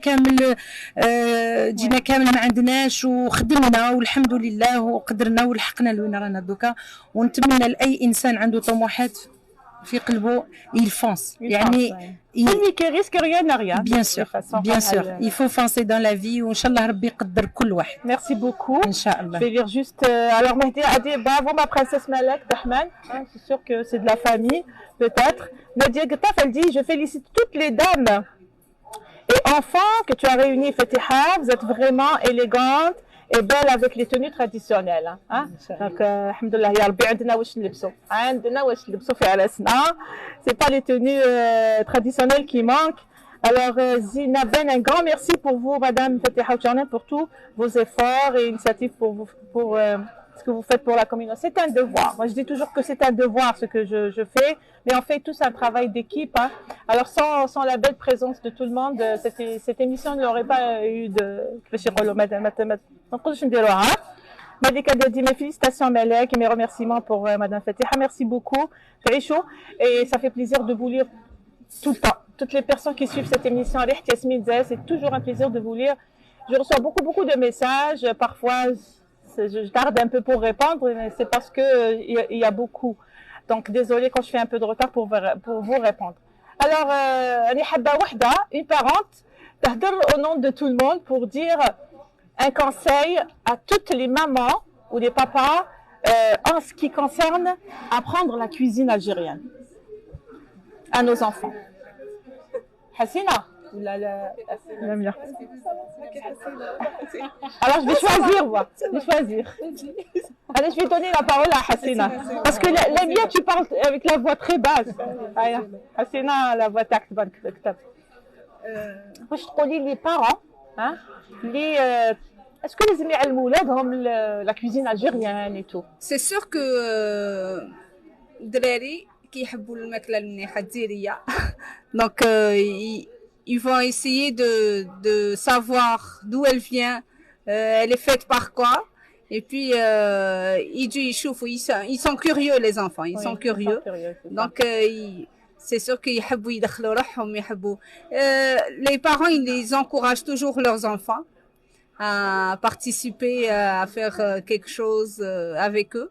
كامل ما عندناش وخدمنا والحمد لله وقدرنا ولحقنا لوين رانا دوكا. ونتمنى لأي إنسان عنده طموحات في قلبه il fonce. يعني celui qui risque rien n'a rien. Bien sûr. Il faut foncer dans la vie وإن شاء الله ربي يقدر كل واحد. Merci beaucoup. إن شاء الله. Je vais lire juste alors Mehdi Adi bravo ma princesse Malek Dahman. C'est sûr que c'est de la famille peut-être. Nadia Gataf elle dit je félicite toutes les dames et enfants que tu as réunis Fatiha, vous êtes vraiment élégantes et belle avec les tenues traditionnelles. Hein? Donc, alhamdoulilah, ya Rabbi, عندنا واش نلبسو في عرسنا. C'est pas les tenues traditionnelles qui manquent. Alors, Zina Ben, un grand merci pour vous, Madame Fatiha Oujarnen, pour tous vos efforts et initiatives pour ce que vous faites pour la communauté. C'est un devoir. Moi, je dis toujours que c'est un devoir ce que je fais, mais on fait tous un travail d'équipe. Hein. Alors, sans la belle présence de tout le monde, cette émission n'aurait pas eu de... Malika Dadi, mes félicitations Malek et mes remerciements pour Madame Fatiha. Merci beaucoup. Et ça fait plaisir de vous lire tout le temps. Toutes les personnes qui suivent cette émission, c'est toujours un plaisir de vous lire. Je reçois beaucoup de messages. Parfois, je tarde un peu pour répondre, mais c'est parce que il y a beaucoup. Donc, désolé quand je fais un peu de retard pour vous répondre. Alors, une parente, au nom de tout le monde pour dire un conseil à toutes les mamans ou les papas en ce qui concerne apprendre la cuisine algérienne à nos enfants. Hassina la mienne. Alors je vais choisir moi. Allez, je vais donner la parole à Hassina. Parce que la mienne, tu parles avec la voix très basse. Hassina, la voix تقولي les parents, hein, Est-ce que les amis يعلموا la cuisine algérienne et tout? C'est sûr que الدراري كيحبوا الماكله المليحه الجزائريه. Donc ils vont essayer de savoir d'où elle vient, elle est faite par quoi. Et puis ils sont curieux les enfants, ils sont curieux. Donc c'est sûr qu'ils يحبوا يدخلوا روحهم يحبوا. Les parents ils encouragent toujours leurs enfants à participer, à faire quelque chose avec eux.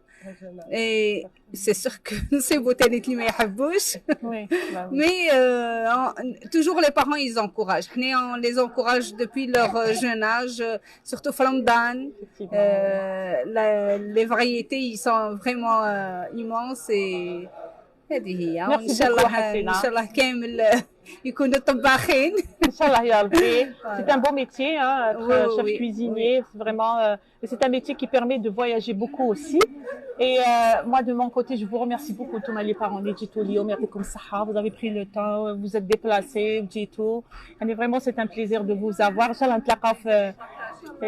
Et c'est sûr que c'est بوتاني اللي ما يحبوش. Mais toujours les parents ils encouragent. On les encourage depuis leur jeune âge, surtout Ramadan. Les variétés ils sont vraiment immenses et هذه هي. ان شاء الله كامل يكونوا طباخين. Inch'Allah ya Rabbi. C'est un beau métier, hein, être chef cuisinier, c'est vraiment, c'est un métier qui permet de voyager beaucoup aussi. Et moi de mon côté, je vous remercie beaucoup tous les parents. Vous avez pris le temps, vous êtes déplacés, et vraiment c'est un plaisir de vous avoir. Inch'Allah نتلاقاو في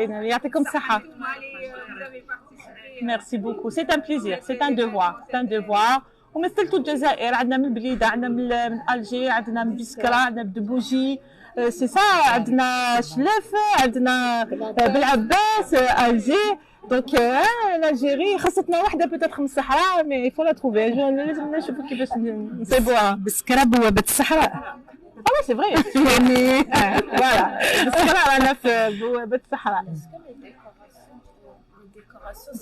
يعطيكم الصحة. Merci beaucoup. C'est un plaisir, c'est un devoir. ومثلتوا الجزائر عندنا من بليده عندنا من الجي عندنا من بسكره عندنا بدبوجي سي سا عندنا شلف عندنا بالعباس الجي دونك الجيري خاصتنا وحده بوتيتر من الصحراء مي فو لا تروفي لازم نشوفوا كيفاش نصيبوها بسكره بوابه الصحراء اه سي فري يعني فوالا بسكره رانا في بوابه الصحراء.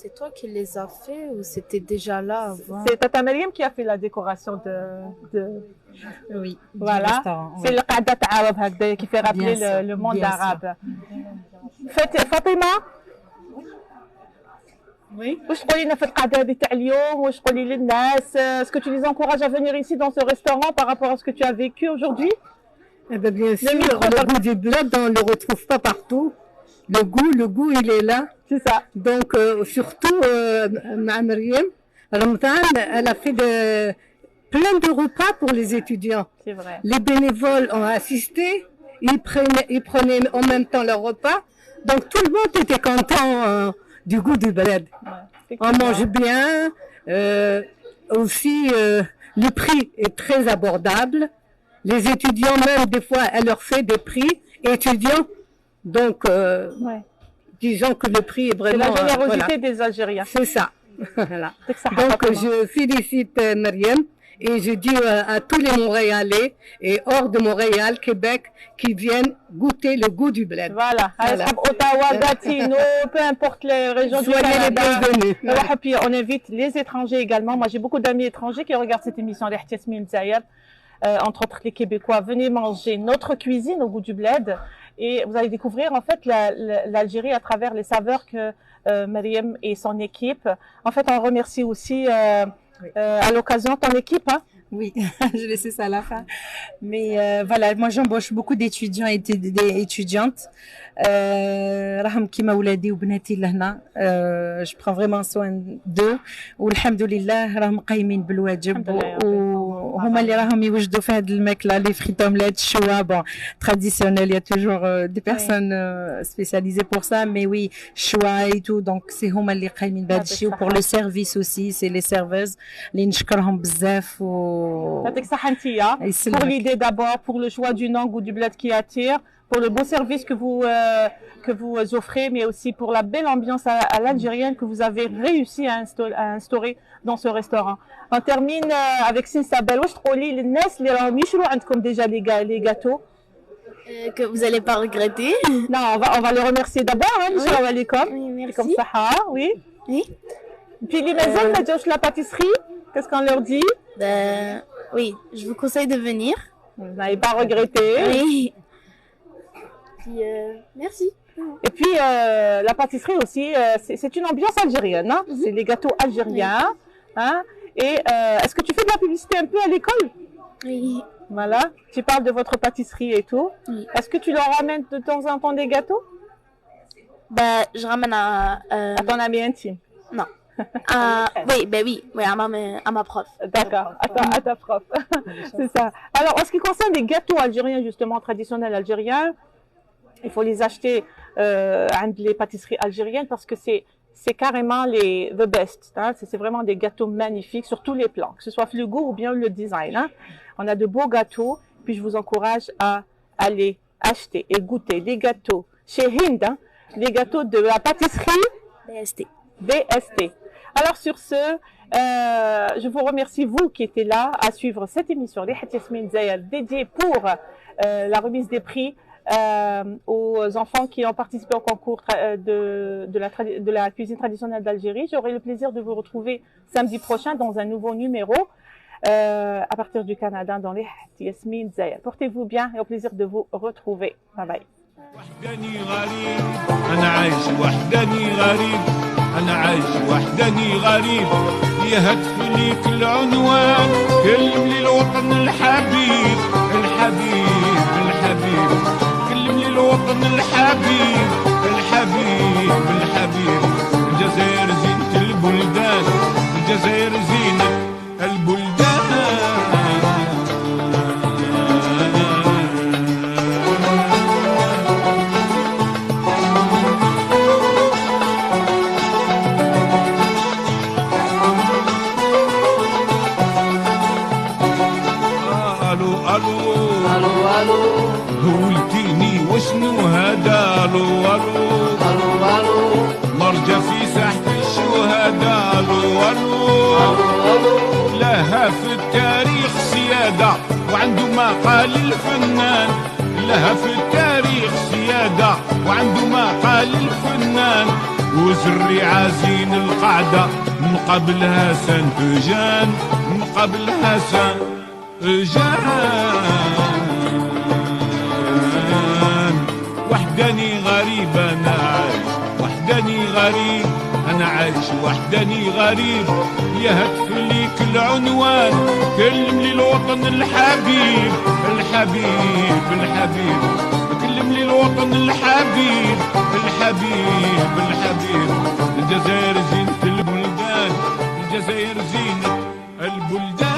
C'est toi qui les as fait ou c'était déjà là avant? C'est Tata Mariam qui a fait la décoration de... Oui, voilà. C'est le qa'da ta'awab هكذا qui fait rappeler le monde arabe. Fatima? Oui. واش تقولي لنا في القعده هذه تاع اليوم واش تقولي للناس est-ce que tu les encourages à venir ici dans ce restaurant par rapport à ce que tu as vécu aujourd'hui? Eh ben bien sûr, le goût du bled on le retrouve pas partout. Le goût il est là. C'est ça. Donc surtout Mariam Ramadan, elle a fait plein de repas pour les étudiants. C'est vrai. Les bénévoles ont assisté, ils prenaient en même temps leur repas. Donc tout le monde était content du goût du bled. Ouais, on mange bien. Aussi le prix est très abordable. Les étudiants même des fois elle leur fait des prix étudiants. Donc disons que le prix est vraiment... C'est la générosité des Algériens. C'est ça. Voilà. Donc je félicite Mariam et je dis à tous les Montréalais et hors de Montréal, Québec, qui viennent goûter le goût du bled. Voilà. Ottawa, Gatineau, peu importe les régions du Canada. Soyez les bienvenus. Et puis on invite les étrangers également. Moi j'ai beaucoup d'amis étrangers qui regardent cette émission, les Yasmine Zayeb, entre autres les Québécois. Venez manger notre cuisine au goût du bled. Et vous allez découvrir en fait l'Algérie à travers les saveurs que Mariam et son équipe. En fait, on remercie aussi à l'occasion ton équipe. Hein. Oui, je laissais ça à la fin. Mais voilà, moi j'embauche beaucoup d'étudiants et d'étudiantes. راهم كيما ولادي وبناتي لهنا. Je prends vraiment soin d'eux. والحمد لله راهم قايمين بالواجب وهما اللي راهم يوجدوا في هذه الماكله لي فريت اومليت شوا bon traditionnel, il y a toujours des personnes spécialisées pour ça, mais oui, choix et tout, donc c'est هما اللي قايمين بهذا الشيء. Pour le service aussi, c'est les serveuses اللي نشكرهم بزاف يعطيك الصحة انتيا. Pour l'idée d'abord, pour le choix du nom goût du bled qui attire, pour le beau service que vous offrez, mais aussi pour la belle ambiance à l'algérienne que vous avez réussi à instaurer dans ce restaurant. On termine avec Sinsabel. واش تقولي للناس اللي راهم يشروا عندكم déjà les gâteaux? Que vous allez pas regretter. Non, on va les remercier d'abord. Salam alaikum. Oui, merci. Comme ça, oui. Oui. Puis les maisons, la pâtisserie, qu'est-ce qu'on leur dit? Ben, oui, je vous conseille de venir. Vous n'allez pas regretter. Oui. Puis, merci. Et puis la pâtisserie aussi, c'est une ambiance algérienne. Hein? C'est les gâteaux algériens. Hein? Et est-ce que tu fais de la publicité un peu à l'école? Oui. Voilà. Tu parles de votre pâtisserie et tout. Oui. Est-ce que tu leur ramènes de temps en temps des gâteaux? Ben, je ramène à ton ami intime. Non. Oui, à ma prof. D'accord, à ta prof. C'est ça. Alors, en ce qui concerne les gâteaux algériens, justement, traditionnels algériens, Il faut les acheter عند les pâtisseries algériennes parce que c'est carrément the best. Hein? C'est vraiment des gâteaux magnifiques sur tous les plans, que ce soit le goût ou bien le design. Hein? On a de beaux gâteaux, puis je vous encourage à aller acheter et goûter des gâteaux chez Hind, hein? Les gâteaux de la pâtisserie BST. Alors sur ce, je vous remercie vous qui étiez là à suivre cette émission Rihat Yasmine Zahir dédiée pour la remise des prix aux enfants qui ont participé au concours de la cuisine traditionnelle d'Algérie. J'aurai le plaisir de vous retrouver samedi prochain dans un nouveau numéro à partir du Canada dans Rihat Yasmine Zahir. Portez-vous bien et au plaisir de vous retrouver. Bye bye. وحداني غريب أنا عايش وحداني غريب أنا عايش وحداني غريب يا هتف ليك العنوان كلم لي الوطن الحبيب الحبيب الحبيب كلم لي الوطن الحبيب الحبيب الحبيب الجزائر زينة البلدان الجزائر زينة البلدان قولتيني وشنو هذا الو الو الو الو مرجع في ساحة الشهداء الو الو لها في التاريخ سيادة وعنده ما قال الفنان لها في التاريخ سيادة وعنده ما قال الفنان وزري عازين القعدة مقابلها سنتجان مقابلها سنتجان وحداني غريب أنا عايش وحداني غريب أنا عايش وحداني غريب يا هتف ليك العنوان كلم لي الوطن الحبيب الحبيب الحبيب كلم لي الوطن الحبيب الحبيب الحبيب الجزائر زينة البلدان الجزائر زينة البلدان